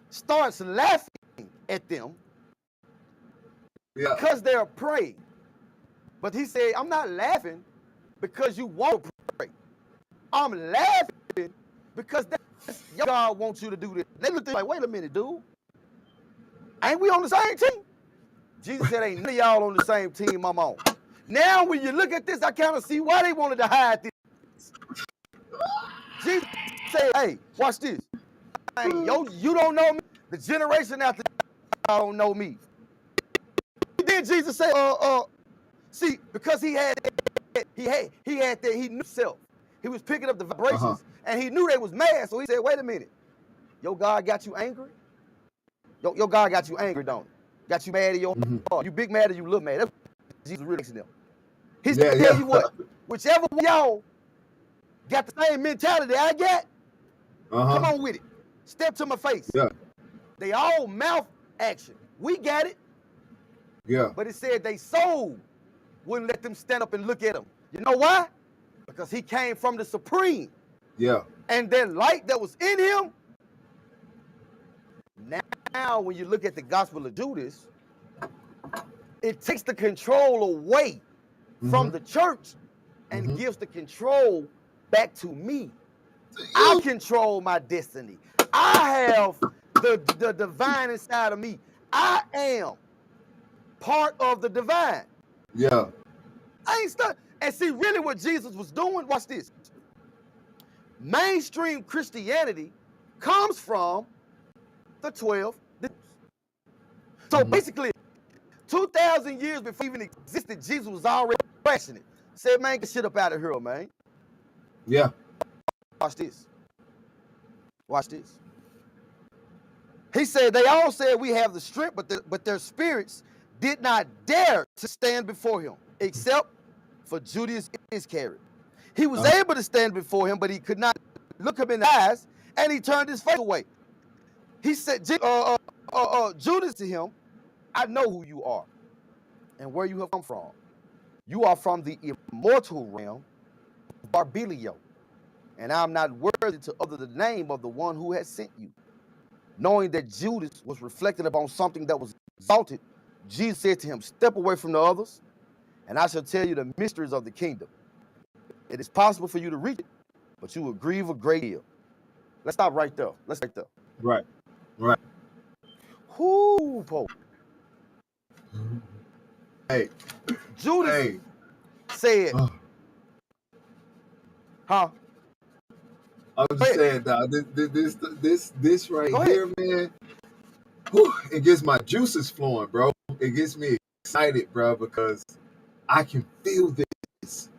starts laughing at them because they're praying. But he said, I'm not laughing because you want to pray. I'm laughing because that's your God wants you to do this. They looked like, wait a minute, dude. Ain't we on the same team? Jesus said, ain't none of y'all on the same team I'm on. Now, when you look at this, I kind of see why they wanted to hide this. Jesus said, hey, watch this. Hey, you don't know me. The generation after y'all don't know me. Then Jesus said, see, because he knew himself. He was picking up the vibrations, and he knew they was mad. So he said, wait a minute. Your God got you angry? Your God got you angry, don't he? Got you mad at your heart. You big mad or you look mad. That's what Jesus really asking them. He said, tell you what, whichever one y'all got the same mentality I got, come on with it. Step to my face. Yeah. They all mouth action. We got it. Yeah. But it said they soul wouldn't let them stand up and look at him. You know why? Because he came from the Supreme. Yeah. And that light that was in him. Now, when you look at the Gospel of Judas, it takes the control away from the church and gives the control back to me. I control my destiny. I have the divine inside of me. I am part of the divine. Yeah. I ain't stuck. And see, really what Jesus was doing, watch this. Mainstream Christianity comes from the 12 disciples. So basically, 2,000 years before even existed, Jesus was already crashing it. Said, man, get shit up out of here, man. Yeah. Watch this. Watch this. He said, they all said we have the strength, but their spirits did not dare to stand before him, except for Judas Iscariot. He was able to stand before him, but he could not look him in the eyes, and he turned his face away. He said, Judas to him, I know who you are and where you have come from. You are from the immortal realm of Barbilio, and I'm not worthy to utter the name of the one who has sent you. Knowing that Judas was reflecting upon something that was exalted, Jesus said to him, step away from the others, and I shall tell you the mysteries of the kingdom. It is possible for you to reach it, but you will grieve a great deal. Let's stop right there. Let's right there. Right. Right. Whoo, Pope. Hey. Judas said, huh? I was just saying, dog, this right here, man, whew, it gets my juices flowing, bro. It gets me excited, bro, because I can feel this.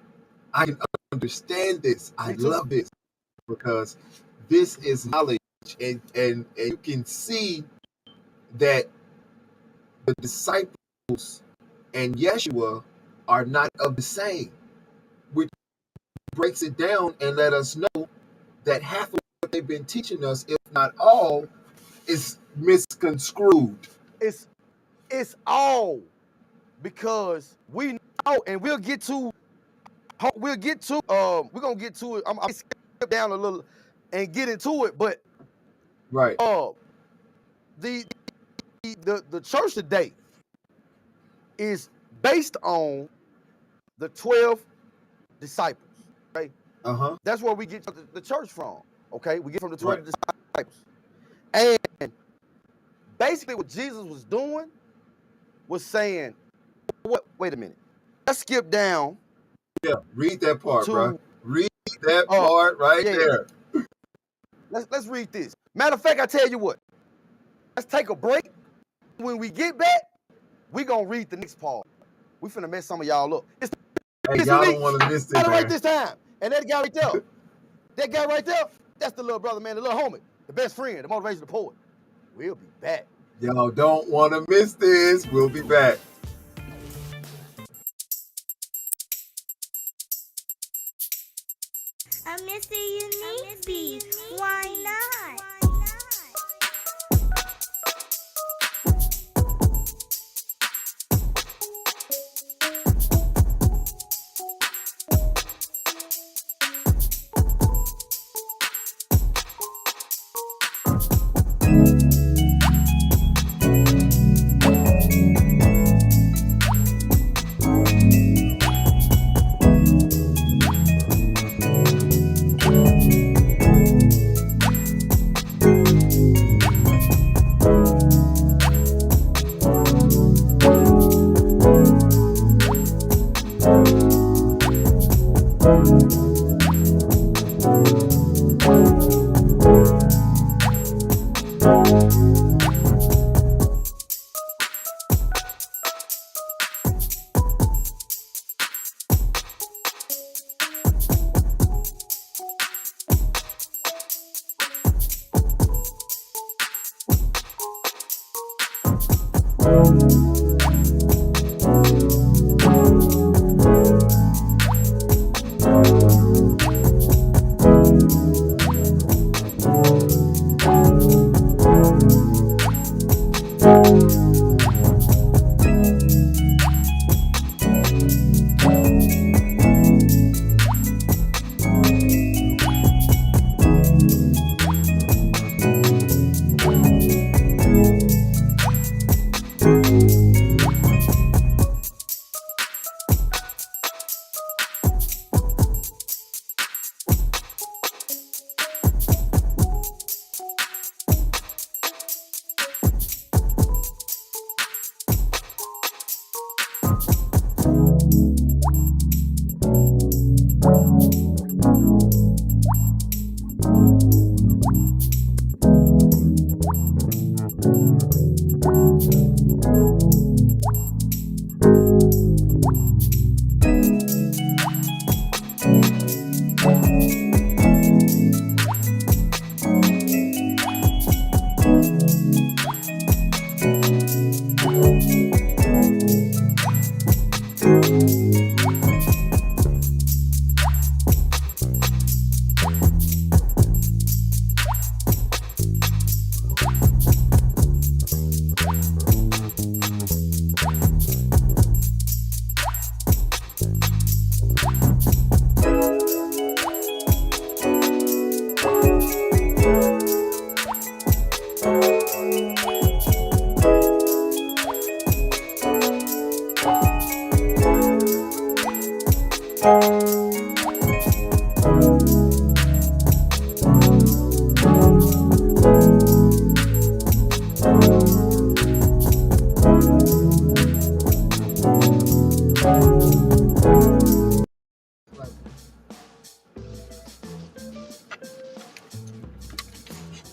I can understand this. I love this because this is knowledge, and you can see that the disciples and Yeshua are not of the same, which breaks it down and let us know that half of what they've been teaching us, if not all, is misconstrued. It's all because we know, and we're gonna get to it. I'm gonna skip down a little and get into it, but right. The church today is based on the 12 disciples. Okay. That's where we get the church from. Okay, we get from the 12 disciples. And basically, what Jesus was doing was saying, wait a minute. Let's skip down. Yeah, read that part, bro. Read that part there. Let's read this. Matter of fact, I tell you what. Let's take a break. When we get back, we gonna read the next part. We finna mess some of y'all up. Hey, y'all don't want to miss it, man. Right this time. And that guy right there, that's the little brother, man, the little homie, the best friend, the motivational poet. We'll be back. Y'all don't want to miss this. We'll be back. A MrUnique beat. Why not?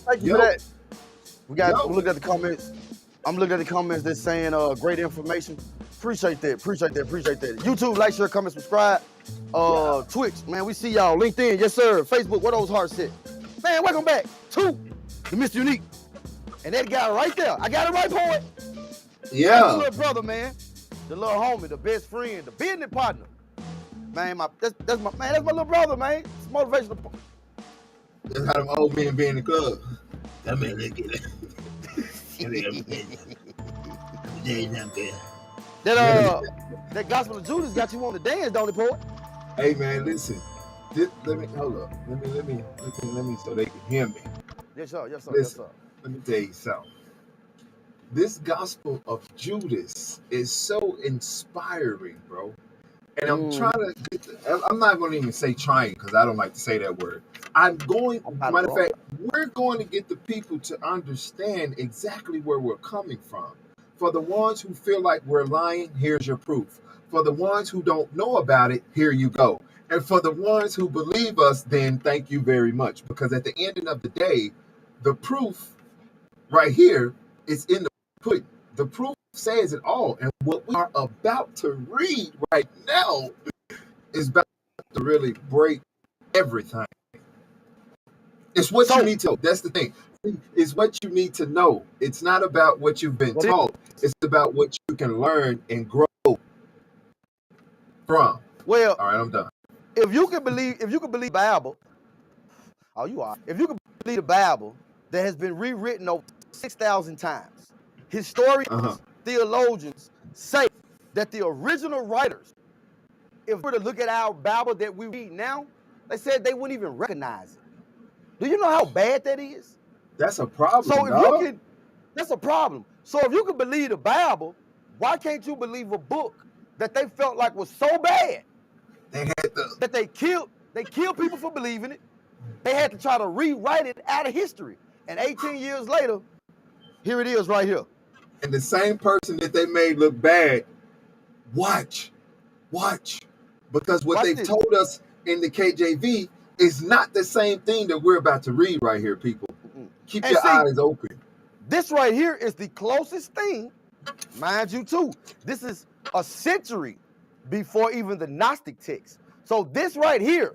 Thank you for that. We looked at the comments. I'm looking at the comments that's saying great information. Appreciate that. YouTube, like, share, comment, subscribe. Twitch, man, we see y'all. LinkedIn, yes sir. Facebook, what those hearts said. Man, welcome back to the MrUnique. And that guy right there, I got it right, poet. Yeah. That's the little brother, man. The little homie, the best friend, the business partner. Man, that's my little brother, man. It's motivational. That's how them old men be in the club. That man, look at it. That Gospel of Judas got you on the dance, don't it, poet? Hey man, listen. Let me hold up. Let me so they can hear me. Yes, sir. Listen, let me tell you something. this gospel of Judas is so inspiring, bro. And I'm trying to get I'm not going to even say trying because I don't like to say that word. Matter of fact, we're going to get the people to understand exactly where we're coming from. For the ones who feel like we're lying, here's your proof. For the ones who don't know about it, here you go. And for the ones who believe us, then thank you very much. Because at the end of the day, the proof right here is in the pudding. The proof says it all. And what we are about to read right now is about to really break everything. It's what you need to know. That's the thing. It's what you need to know. It's not about what you've been taught. It's about what you can learn and grow from. Well, all right, I'm done. If you can believe the Bible, if you can believe the Bible that has been rewritten over 6,000 times, historians, theologians say that the original writers, if we were to look at our Bible that we read now, they said they wouldn't even recognize it. Do you know how bad that is? That's a problem. So if you can, that's a problem. So if you can believe the Bible, why can't you believe a book that they felt like was so bad that they killed people for believing it? They had to try to rewrite it out of history. And 18 years later, here it is right here. And the same person that they made look bad, watch. Because what they've told us in the KJV is not the same thing that we're about to read right here, people. Keep your eyes open. This right here is the closest thing, mind you too. This is a century before even the Gnostic text. So this right here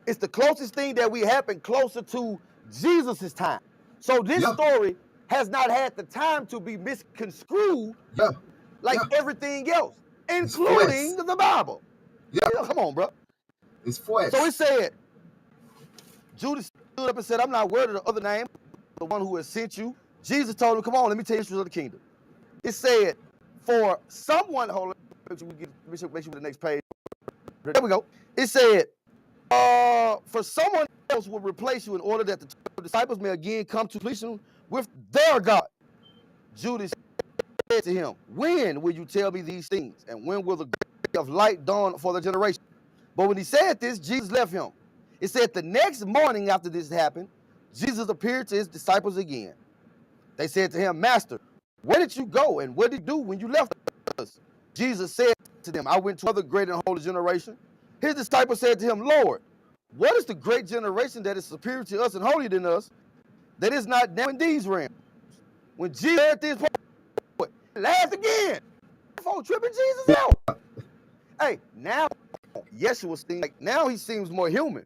is the closest thing that we happen closer to Jesus's time. So this story has not had the time to be misconstrued like everything else, including the Bible. Come on, bro. It's flesh. So it said, Judas stood up and said, I'm not worthy of the other name, the one who has sent you. Jesus told him, come on, let me tell you the history of the kingdom. It said, for someone, hold on, make sure the next page. There we go. It said, for someone else will replace you in order that the disciples may again come to completion with their God. Judas said to him, when will you tell me these things? And when will the day of light dawn for the generation? But when he said this, Jesus left him. It said the next morning after this happened, Jesus appeared to his disciples again. They said to him, Master, where did you go and what did you do when you left us? Jesus said to them, I went to another great and holy generation. His disciples said to him, Lord, what is the great generation that is superior to us and holier than us, that is not now in these realms? When Jesus heard this, he laughed again. Before tripping Jesus out. Hey, now Yeshua seems like, now he seems more human.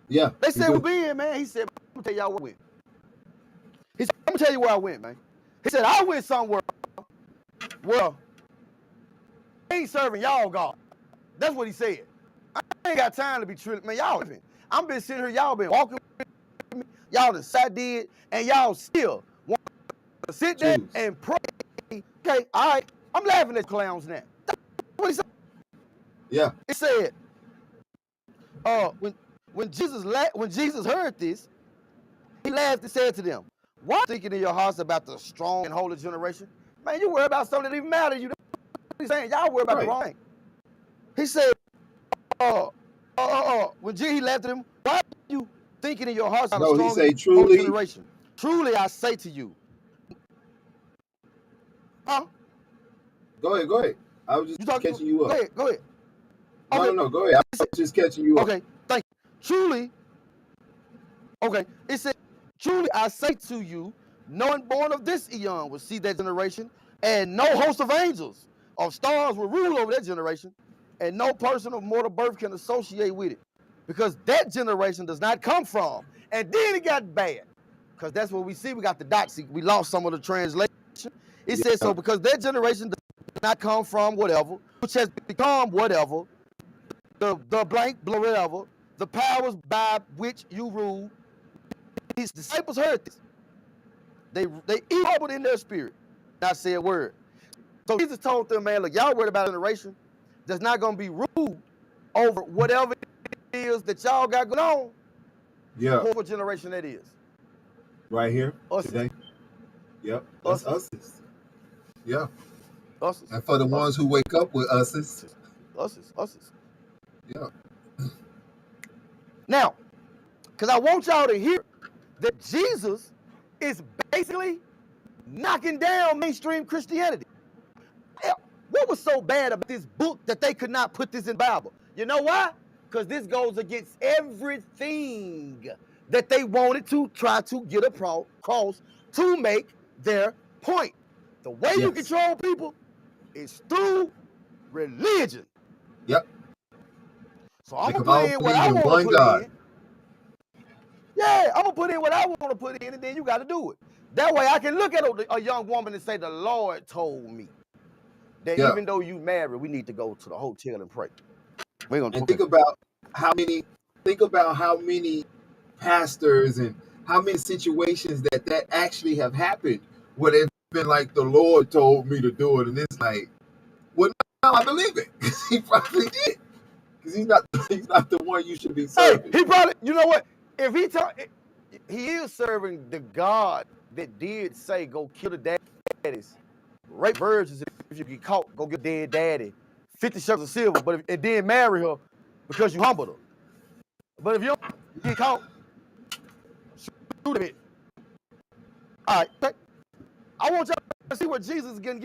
Yeah. They said, we'll be in, man. He said, I'm going to tell y'all where I went. He said, I'm going to tell you where I went, man. He said, I went somewhere. Well, I ain't serving y'all God. That's what he said. I ain't got time to be tripping. Man, y'all been. I'm been sitting here, y'all been walking with me. Y'all done sat dead, and y'all still want to sit there and pray. Okay, all right. I'm laughing at clowns now. That's what he said. Yeah. It said, when Jesus heard this, he laughed and said to them, why are you thinking in your hearts about the strong and holy generation? Man, you worry about something that even matters. You know what he's saying? Y'all worry about the wrong thing. He said, when he laughed at him, why are you thinking in your hearts about the strong and holy generation? Truly I say to you. Huh? Go ahead. I was just catching you up. Go ahead. Okay. No, go ahead. I was just catching you up. Okay, thank you. Truly, it said, truly I say to you, no one born of this eon will see that generation, and no host of angels or stars will rule over that generation, and no person of mortal birth can associate with it, because that generation does not come from. And then it got bad, because that's what we see. We got the dots. We lost some of the translation. It says, so because that generation does not come from whatever, which has become whatever, the blank, whatever, the powers by which you rule. His disciples heard this. They evil in their spirit, not say a word. So Jesus told them, man, look, y'all worried about a generation that's not going to be ruled over whatever it is that y'all got going on. Yeah. What generation that is? Right here. Us. Today. Yep, that's us. Yeah. Us. And for the ones who wake up with us. Us. Yeah. Now, because I want y'all to hear that Jesus is basically knocking down mainstream Christianity. What was so bad about this book that they could not put this in the Bible? You know why? Because this goes against everything that they wanted to try to get across to make their point. The way you control people is through religion. Yep. So I'm going to put in what I want to put in. Yeah, I'm going to put in what I want to put in, and then you got to do it. That way I can look at a young woman and say, the Lord told me that even though you married, we need to go to the hotel and pray. And think about how many pastors and how many situations that actually have happened where they've been like, the Lord told me to do it. And it's like, well, no, I believe it. He probably did. Because he's not the one you should be serving. Hey, he probably, you know what? If he is serving the God that did say, go kill the daddies, rape virgins if you get caught, go get dead daddy, 50 shekels of silver, and then marry her because you humbled her. But if you don't get caught, shoot him. All right, I want y'all to see what Jesus is getting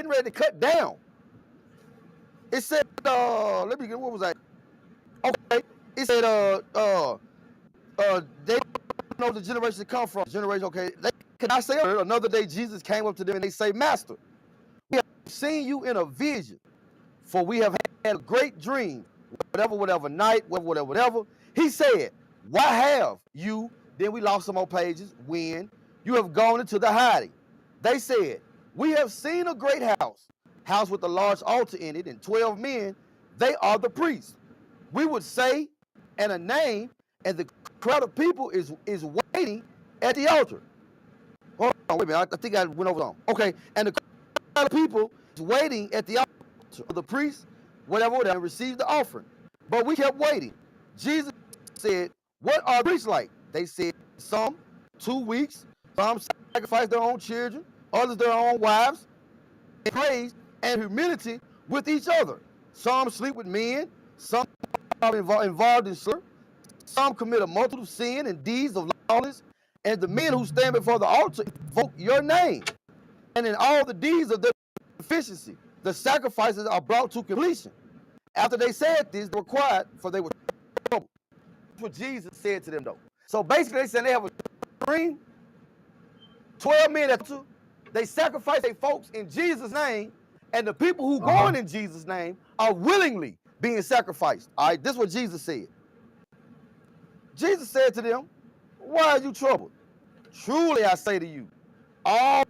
ready to cut down. It said, let me get, what was that? Okay, it said, they don't know the generation to come from. Generation, okay. Can I say another day Jesus came up to them and they say, Master, we have seen you in a vision, for we have had a great dream, whatever night, whatever. He said, why have you, then we lost some more pages, when you have gone into the hiding. They said, we have seen a great house with a large altar in it, and 12 men, they are the priests. We would say, and a name, and the crowd of people is waiting at the altar. Hold on, wait a minute, I think I went over on. Okay, and the crowd of people is waiting at the altar. The priests, whatever, received the offering. But we kept waiting. Jesus said, what are priests like? They said, some 2 weeks, some sacrifice their own children, others their own wives, and praise and humility with each other. Some sleep with men, some are involved in slur, some commit a multitude of sin and deeds of lawlessness, and the men who stand before the altar invoke your name. And in all the deeds of their deficiency, the sacrifices are brought to completion. After they said this, they were quiet, for they were troubled. That's what Jesus said to them, though. So basically, they said they have a dream. 12 men at the altar, they sacrifice their folks in Jesus' name, and the people who going in Jesus' name are willingly being sacrificed. All right, this is what Jesus said. Jesus said to them, why are you troubled? Truly I say to you, all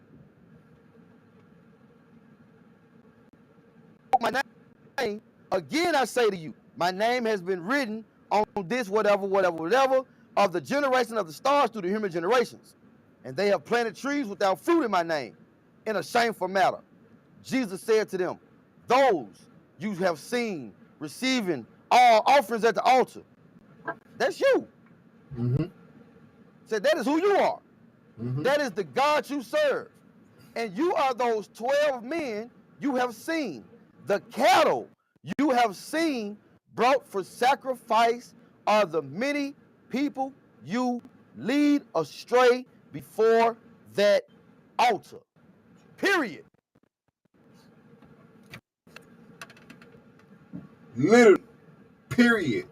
my name, again I say to you, my name has been written on this whatever of the generation of the stars through the human generations. And they have planted trees without fruit in my name, in a shameful matter. Jesus said to them, those you have seen receiving all offerings at the altar, that's you. Said that is who you are. That is the God you serve. And you are those 12 men you have seen. The cattle you have seen brought for sacrifice are the many people you lead astray before that altar. Period. Literally. Period.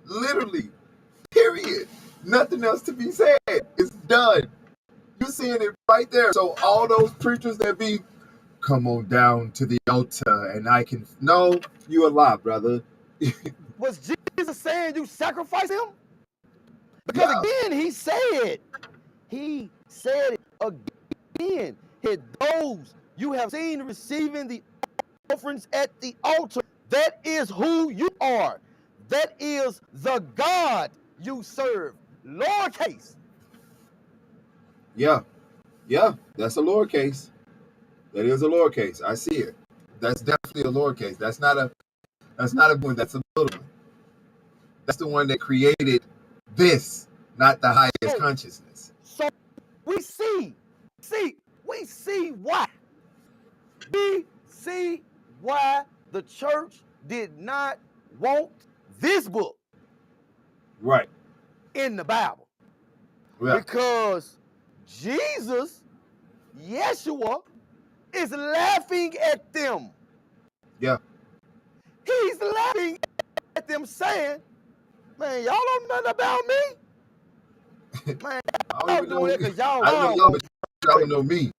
Literally. Period. Nothing else to be said. It's done. You're seeing it right there. So all those preachers that be, come on down to the altar and I can, no, you a lie, brother. Was Jesus saying you sacrifice him? Because again, he said it again. Those you have seen receiving the offerings at the altar, that is who you are. That is the God you serve. Lowercase. Yeah, that's a lowercase. That is a lowercase. I see it. That's definitely a lowercase. That's not a one. That's a little one. That's the one that created this, not the highest consciousness. So we see we see why. We see why the church did not want this book. Right. In the Bible. Yeah. Because Jesus, Yeshua, is laughing at them. Yeah. He's laughing at them saying, man, y'all don't know nothing about me. Man, y'all doing it because y'all don't know me.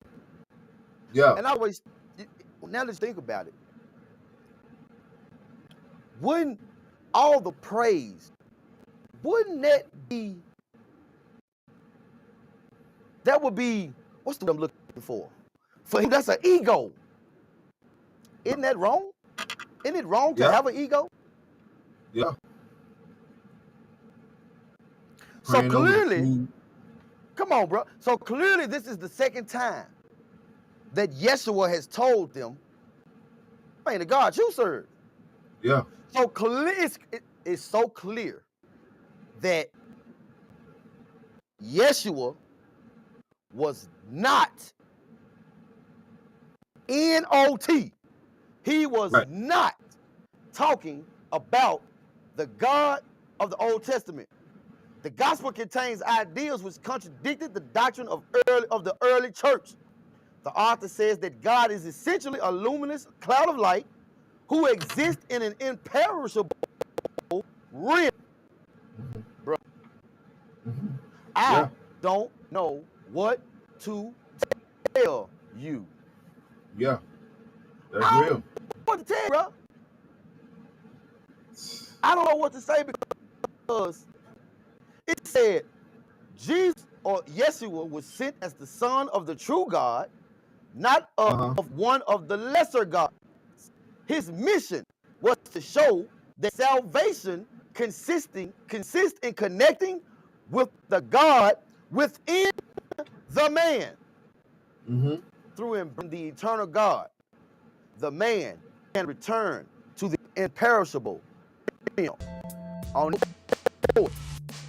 Yeah. And I always, now let's think about it. Wouldn't all the praise, wouldn't that be, that would be, what's the word I'm looking for? For him, that's an ego. Isn't that wrong? Isn't it wrong to have an ego? Yeah. So clearly, come on, bro. So clearly this is the second time that Yeshua has told them, man, the God you serve. Yeah. So clear, it's so clear that Yeshua was not N-O-T. He was not talking about the God of the Old Testament. The gospel contains ideas which contradicted the doctrine of the early church. The author says that God is essentially a luminous cloud of light who exists in an imperishable realm. Bro, I don't know what to tell you. Yeah, that's real. What to tell you, bro? I don't know what to say because it said Jesus or Yeshua was sent as the son of the true God, not of one of the lesser gods. His mission was to show that salvation consists in connecting with the God within the man. Through him, the eternal God, the man can return to the imperishable realm. On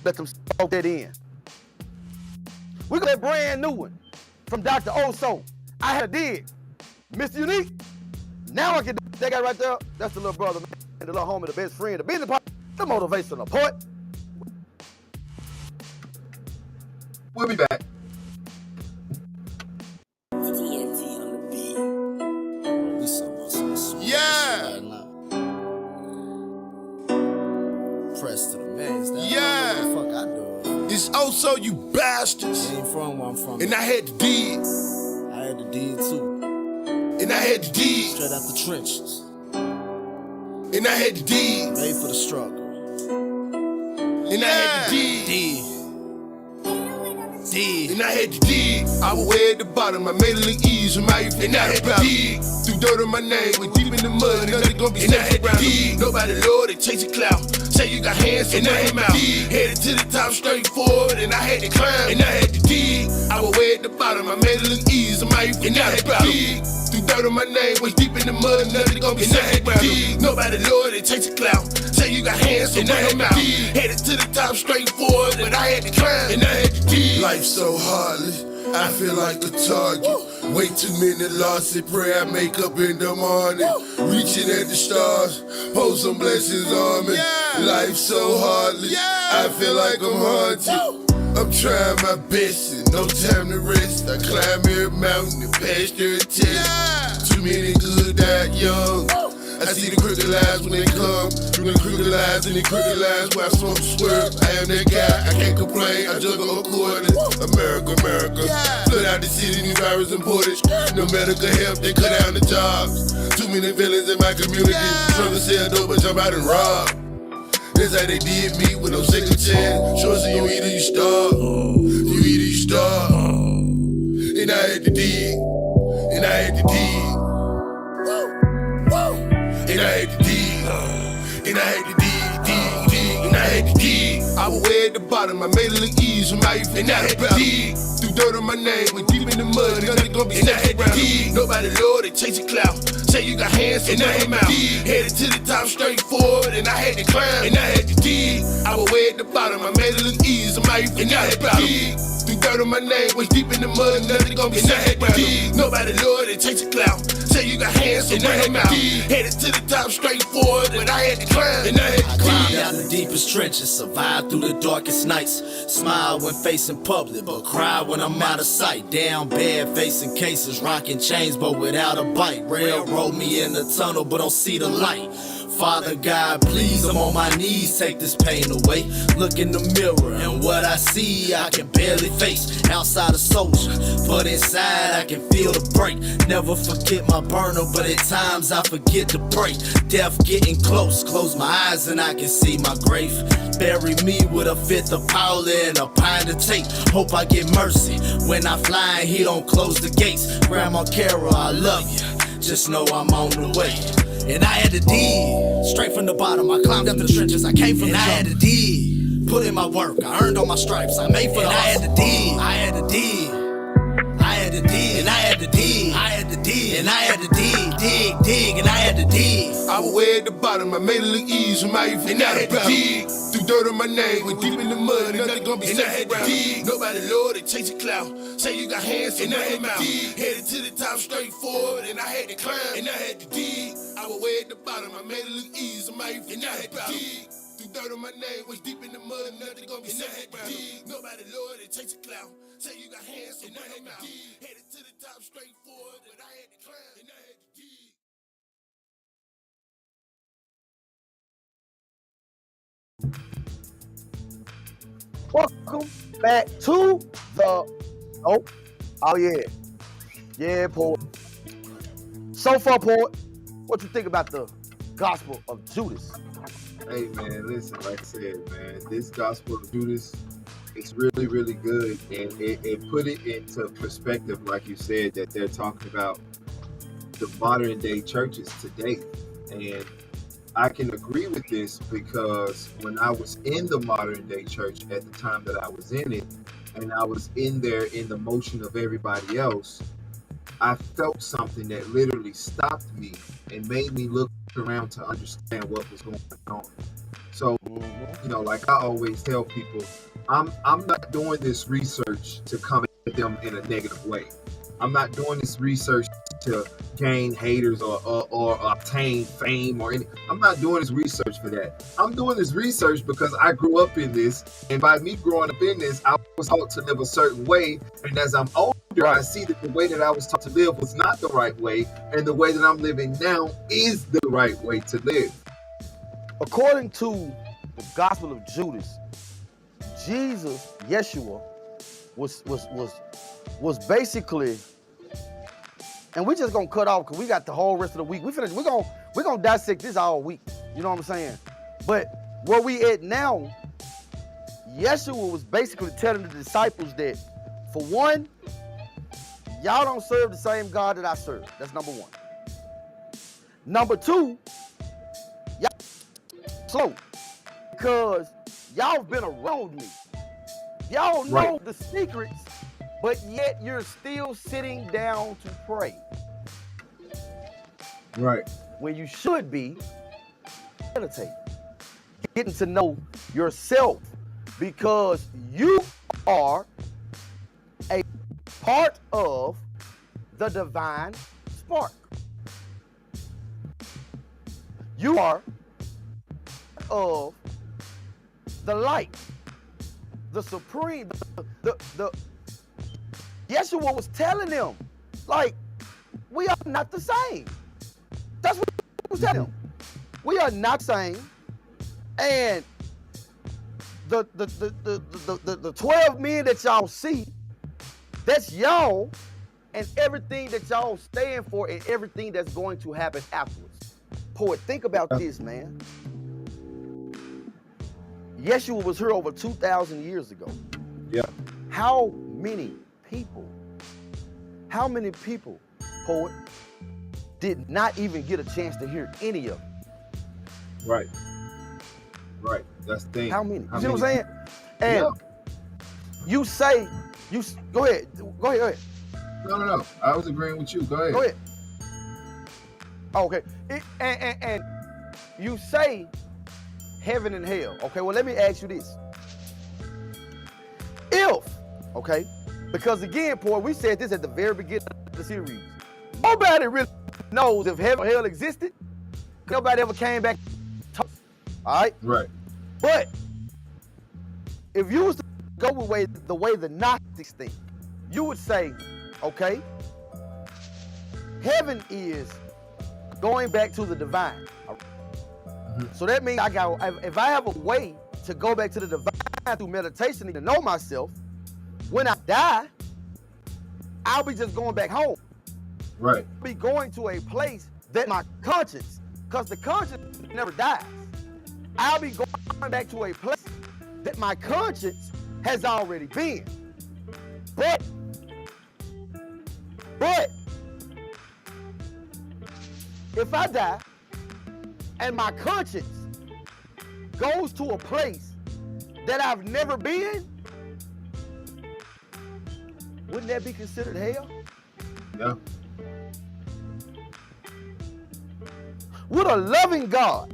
let them soak that in. We got a brand new one from Dr. Oso. I had a dig. MrUnique. Now I can do that guy right there. That's the little brother, man, the little homie, the best friend, the business partner, the motivational poet. We'll be back. Yeah. Press to the max. Yeah. What the fuck I do? It's also you bastards. Ain't from where I'm from. And I had to dig. I had to dig too. And I had to dig. Straight out the trenches. And I had to dig. Made for the struggle. And I had to dig. And I had to dig. I was way at the bottom. I made it look easy. And I had to dig. Threw dirt on my name. Went deep in the mud. Nothing gonna be safe around me. Nobody Lord, they chase a clout. Say you got hands and I came out. Headed to the top straight forward. And I had to climb. And I had to dig. I was way at the bottom. I made it look easy. And I had to dig. Threw dirt on my name. Went deep in the mud. Nothing gonna be safe around me. Nobody Lord, they chase a clout. Say you got hands and I came out. Headed to the top straight forward. But I had to climb. And I had to dig. Life's so heartless. I feel like a target. Way too many losses, pray I make up in the morning. Reaching at the stars, hold some blessings on me. Life's so heartless, I feel like I'm haunted. I'm trying my best and no time to rest. I climb every mountain and pass their test. Too many good died young. I see the crooked lies when they come. Through the crooked lies and the crooked lies where I smoke swerve. I am that guy, I can't complain. I juggle according. America, America. Flood out the city, new virus imported. No medical help, they cut down the jobs. Too many villains in my community. Trying to sell dope and jump out and rob. That's how they did me with no second chance. Sure, so you either you starve. You either you starve. And I had to dig. And I had to dig. And I had to dig, and I had to dig, and I had to dig. I was way at the bottom, I made it look easy, and I had to dig. Threw dirt on my name, went deep in the mud, nothing gonna be safe around me. Nobody Lord, they chase a clout. Say you got hands and I came out. Headed to the top straight forward, and I had to climb, and I had to dig. I was way at the bottom, I made it look easy, and I had to dig. Threw Through dirt on my name, waist deep in the mud, nothing gonna be said. Nobody Lord, it takes a clout. Say you got hands, so bring them out. Headed to the top, straight forward, but I had to climb. And I had to climbed out the deepest trenches, survived through the darkest nights. Smile when facing public, but cry when I'm out of sight. Down bad, facing cases, rocking chains, but without a bite. Railroad me in the tunnel, but don't see the light. Father God, please, I'm on my knees, take this pain away. Look in the mirror, and what I see, I can barely face. Outside a soldier, but inside I can feel the break. Never forget my burner, but at times I forget to break. Death getting close, close my eyes and I can see my grave. Bury me with a fifth of powder and a pint of tape. Hope I get mercy when I fly and he don't close the gates. Grandma Carol, I love you, just know I'm on the way. And I had to dig, straight from the bottom, I climbed up the trenches, I came from the jump. I had to dig, put in my work, I earned all my stripes, I made for the hustle. I had to dig, I had to dig, I had to dig, and I had to dig, I had to dig, and I had to dig, and I had to dig. I was way at the bottom, I made it look easy from how you feel. And I had to dig, through dirt on my name, went deep in the mud, nothing gonna be said around. Nobody Lord, it takes a clout. Say you got hands, so bring them out. Headed to the top, straight forward, and I had to climb, and I had to dig. I was way at the bottom, I made it look easy, from how you feel. And I had to dig, through dirt on my name, was deep in the mud, nothing gonna be said around. Nobody Lord, it takes a clout. Say you got hands, so bring them out. Headed to the top, straight forward, but I had to climb, and I had to dig. Welcome back to the yeah, Poet. So far, Poet, what you think about the Gospel of Judas? Hey man, listen, like I said, man, this Gospel of Judas, it's really, really good, and it put it into perspective, like you said, that they're talking about the modern day churches today. And I can agree with this because when I was in the modern day church at the time that I was in it, and I was in there in the motion of everybody else, I felt something that literally stopped me and made me look around to understand what was going on. So, you know, like I always tell people, I'm not doing this research to come at them in a negative way. I'm not doing this research to gain haters or obtain fame or anything. I'm not doing this research for that. I'm doing this research because I grew up in this, and by me growing up in this, I was taught to live a certain way, and as I'm older, I see that the way that I was taught to live was not the right way, and the way that I'm living now is the right way to live. According to the Gospel of Judas, Jesus, Yeshua, was basically, and we just gonna cut off because we got the whole rest of the week. We're gonna dissect this all week. You know what I'm saying? But where we at now, Yeshua was basically telling the disciples that, for one, y'all don't serve the same God that I serve. That's number one. Number two, y'all slow because y'all been around me. Y'all know the secrets, but yet you're still sitting down to pray. Right. When you should be meditating, getting to know yourself, because you are a part of the divine spark. You are of the light, the supreme, the Yeshua was telling them, like, we are not the same. That's what he was telling them. We are not the same. And the 12 men that y'all see, that's y'all and everything that y'all stand for and everything that's going to happen afterwards. Poet, think about this, man. Yeshua was here over 2,000 years ago. Yeah. How many people, Poet, did not even get a chance to hear any of it? Right. Right. That's the thing. How many? You see what I'm saying? And you say, go ahead. No. I was agreeing with you. Go ahead. Go ahead. Okay. And you say heaven and hell. Okay, well, let me ask you this. If, Okay? Because again, Paul, we said this at the very beginning of the series. Nobody really knows if heaven or hell existed. Nobody ever came back. All right? Right. But if you was to go with the way the Gnostics think, you would say, okay, heaven is going back to the divine. So that means if I have a way to go back to the divine through meditation and to know myself, when I die, I'll be just going back home. Right. I'll be going to a place that my conscience, because the conscience never dies. I'll be going back to a place that my conscience has already been. But if I die and my conscience goes to a place that I've never been, wouldn't that be considered hell? Yeah. Would a loving God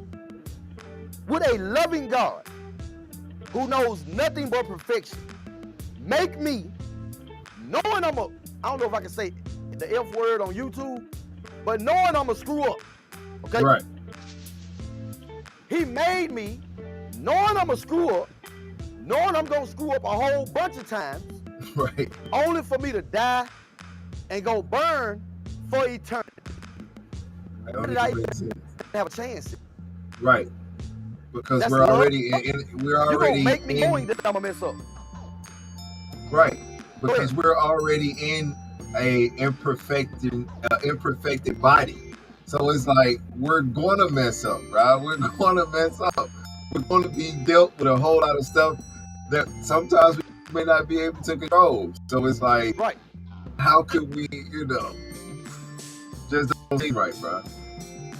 who knows nothing but perfection make me, knowing I don't know if I can say the F word on YouTube, but knowing I'm a screw up, okay? Right. He made me, knowing I'm a screw up, knowing I'm gonna screw up a whole bunch of times, right? Only for me to die and go burn for eternity. Where did I even have a chance? Right. Because That's we're love. already we're already you gonna make me knowing that I'm gonna mess up. Right. Because we're already in a imperfected body. So it's like we're gonna mess up, right? We're gonna mess up. We're gonna be dealt with a whole lot of stuff that sometimes we may not be able to control. So it's like, right? How could we, just don't seem right, bro.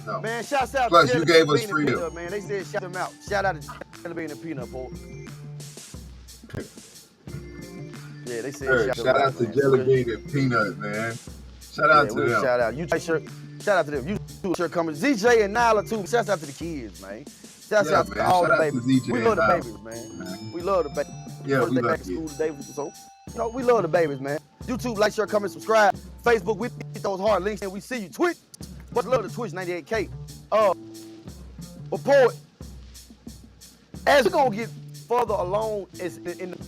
No. Man, shouts out Plus, to you gave us Bean freedom. Peanut, man. They said shout them out. Shout out to Jelly Bean and Peanut, boy. Yeah, they said shout out to Jelly Bean and Peanut, man. Shout out to them. Shout out. Shout out to them. You two sure coming. ZJ and Nyla too. Shout out to the kids, man. Shout out to all the babies. We love the babies, man. We love the babies. Yeah, we love school today, so we love the babies, man. YouTube, like, share, comment, subscribe. Facebook, we get those hard links and we see you. Twitch, but love the Twitch 98K. But Poet, as we're gonna get further along in the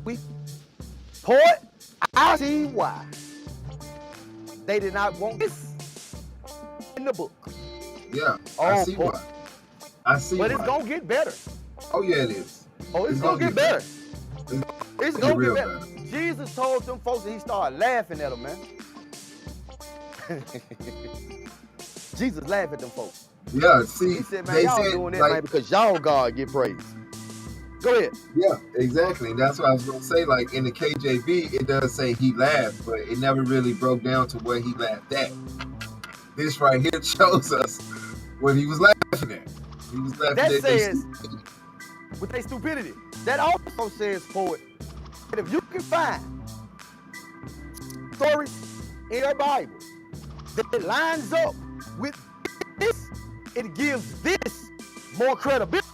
week, Poet, I see why they did not want this in the book. Yeah, I see why. I see why. But it's gonna get better. Oh yeah, it is. Oh, it's gonna get better. It's gonna get better. better. Jesus told them folks that he started laughing at them, man. Jesus laughed at them folks. Yeah, see, he said, man, y'all doing that, man, because y'all God get praised. Go ahead. Yeah, exactly. That's what I was gonna say. Like in the KJV, it does say he laughed, but it never really broke down to where he laughed at. This right here shows us what he was laughing at. He was laughing that at says, with their stupidity. That also says, Poet, that if you can find stories in your Bible that lines up with this, it gives this more credibility.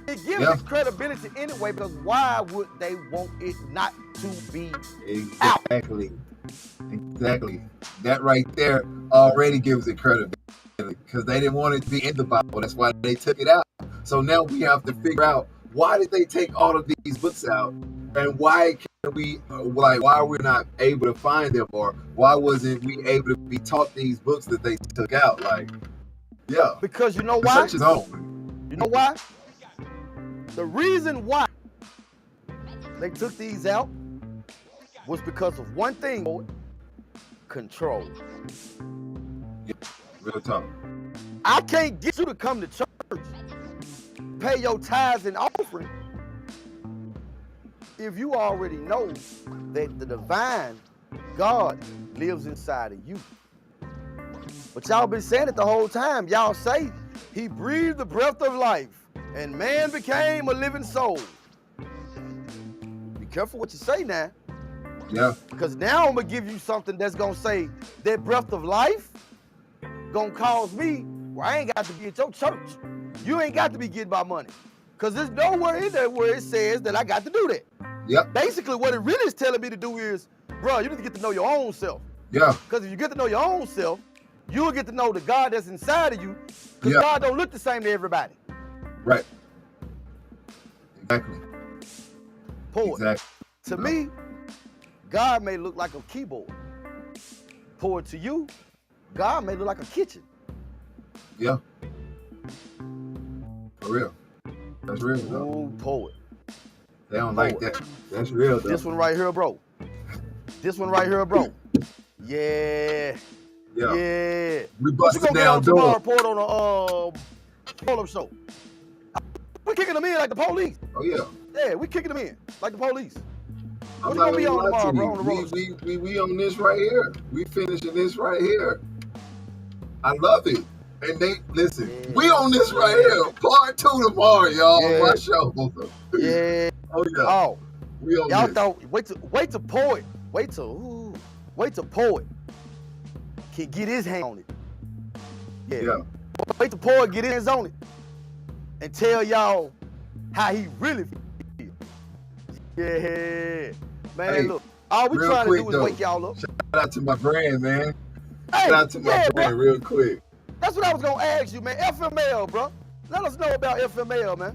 It gives it credibility anyway, because why would they want it not to be exactly out? Exactly. That right there already gives it credibility, because they didn't want it to be in the Bible. That's why they took it out. So now we have to figure out, why did they take all of these books out, and why can we, like, why we're not able to find them, or why wasn't we able to be taught these books that they took out? Like, yeah, because you know why? Such is home. You know why? The reason why they took these out was because of one thing, boy: control. Yeah, real talk. I can't get you to come to church, pay your tithes and offering, if you already know that the divine God lives inside of you. But y'all been saying it the whole time. Y'all say he breathed the breath of life and man became a living soul. Be careful what you say now. Yeah. Because now I'm gonna give you something that's gonna say that breath of life gonna cause me, well, I ain't got to be at your church. You ain't got to be getting my money. Because there's nowhere in there where it says that I got to do that. Yep. Basically, what it really is telling me to do is, bro, you need to get to know your own self. Yeah. Because if you get to know your own self, you'll get to know the God that's inside of you. Because God don't look the same to everybody. Right. Exactly. Poet. Exactly. To me, God may look like a keyboard. Poet to you, God may look like a kitchen. Yeah. For real. That's real, though. Ooh, poet. They don't like that. That's real, though. This one right here, bro. This one right here, bro. Yeah. Yeah. Yeah. We busted What down you gonna door. report on a pull-up show? We kicking them in like the police. Oh, yeah. Yeah, we kicking them in like the police. I'm What not you gonna be on gonna lie tomorrow, to bro? you. On the road? We on this right here. We finishing this right here. I love it. And they listen. Yeah. We on this right here. Part 2 tomorrow, y'all. Yeah. On my show. Yeah. Oh yeah. Oh. We on Y'all this. thought wait till poet. Wait till poet can get his hand on it. Yeah. Wait till poet get his hands on it and tell y'all how he really feel. Yeah. Man, Hey, look. All we real trying to quick, do is though. wake y'all up. Shout out to my brand, man. Hey, Shout out to my yeah, brand, bro. real quick. That's what I was gonna ask you, man. FML, bro. Let us know about FML, man.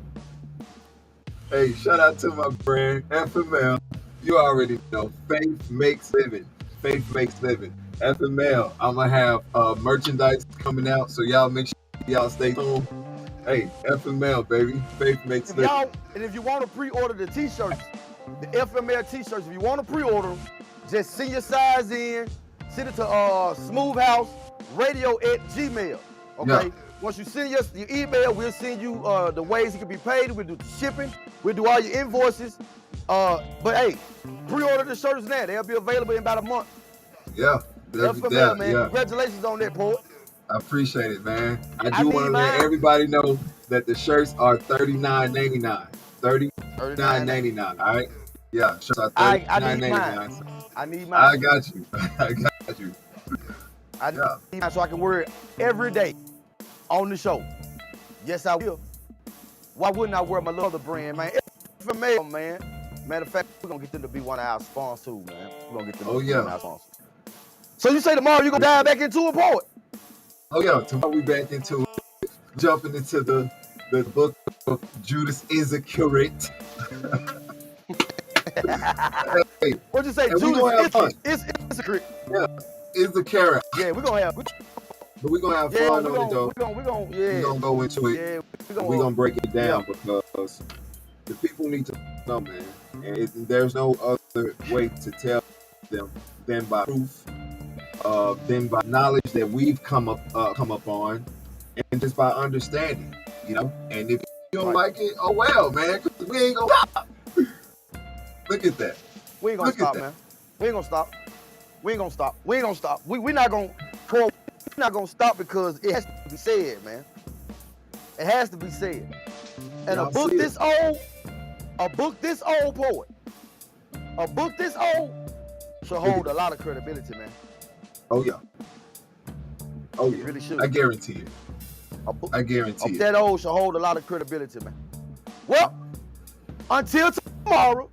Hey, shout out to my brand, FML. You already know. Faith makes living. Faith makes living. FML. I'm gonna have merchandise coming out, so y'all make sure y'all stay tuned. Hey, FML, baby. Faith makes living. Y'all, and if you want to pre-order the t-shirts, the FML t-shirts, if you want to pre-order them, just send your size in, send it to SmooveHouseRadio@gmail. Okay? Yeah. Once you send your email, we'll send you the ways it can be paid. We'll do the shipping. We'll do all your invoices. But hey, pre-order the shirts now. They'll be available in about a month. Yeah. FML, man. Yeah. Congratulations on that, poet. I appreciate it, man. I I do need want to let mine. everybody know that the shirts are $39.99. $39.99. All right. Yeah, shirts are I need $39.99. I need mine. I got you. I got you. I need mine so I can wear it every day on the show. Yes, I will. Why wouldn't I wear my other brand, man? FML, man. Matter of fact, we're gonna get them to be one of our sponsors too, man. We're gonna get them to be one of our sponsors. So you say tomorrow you're gonna dive back into a poet? Oh yeah, tomorrow we back into it, jumping into the book of Judas Iscariot. Hey, What'd you say? and we gonna have fun. It's a secret. Yeah, Iscariot. Yeah, we're gonna have. But we're gonna have Yeah, fun we're on it though. gonna We're gonna go into it. Yeah, We're gonna break it down because the people need to know, man. And there's no other way to tell them than by proof, than by knowledge that we've come up on, and just by understanding, you know. And if you don't like it, oh well, man, 'cause we ain't gonna stop. Look at that. We ain't gonna Look at stop, that. man. We ain't gonna stop. We ain't gonna stop. We ain't gonna stop. We're not gonna stop because it has to be said, man. It has to be said. And Y'all a book see it. this old, poet, a book this old should hold a lot of credibility, man. Oh yeah. Oh yeah. It really should. I guarantee it. A book I guarantee it. that old should hold a lot of credibility, man. Well, until tomorrow,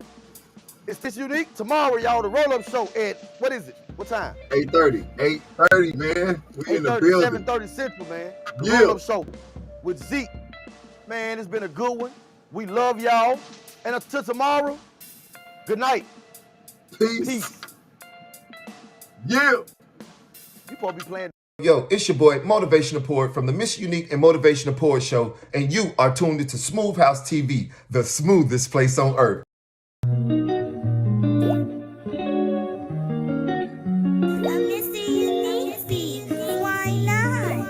it's this unique. Tomorrow, y'all, the roll-up show at, what is it? What time? 8:30. 8:30, man. We in the 8:30, building. 7:30 Central, man. The Yeah. roll-up show with Zeke. Man, it's been a good one. We love y'all. And until tomorrow, good night. Peace. Yeah. You supposed to be playing. Yo, it's your boy, Motivational Poet from the MrUnique and Motivational Poet Show, and you are tuned into SmooveHouseTV, the smoothest place on earth. MrUnique, why not?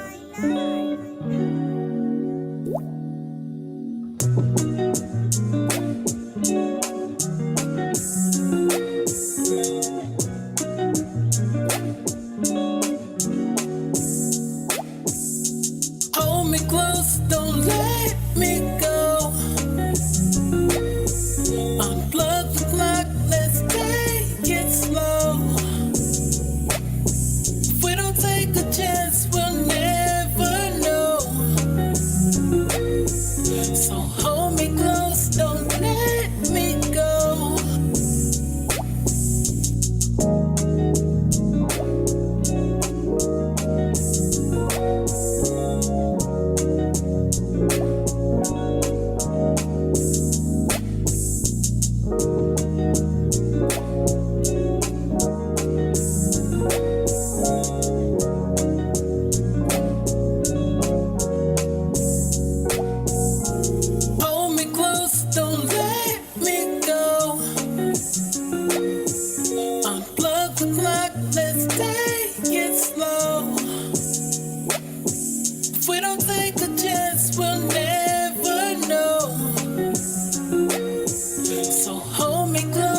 Hold me close, don't let me go. Hold me close.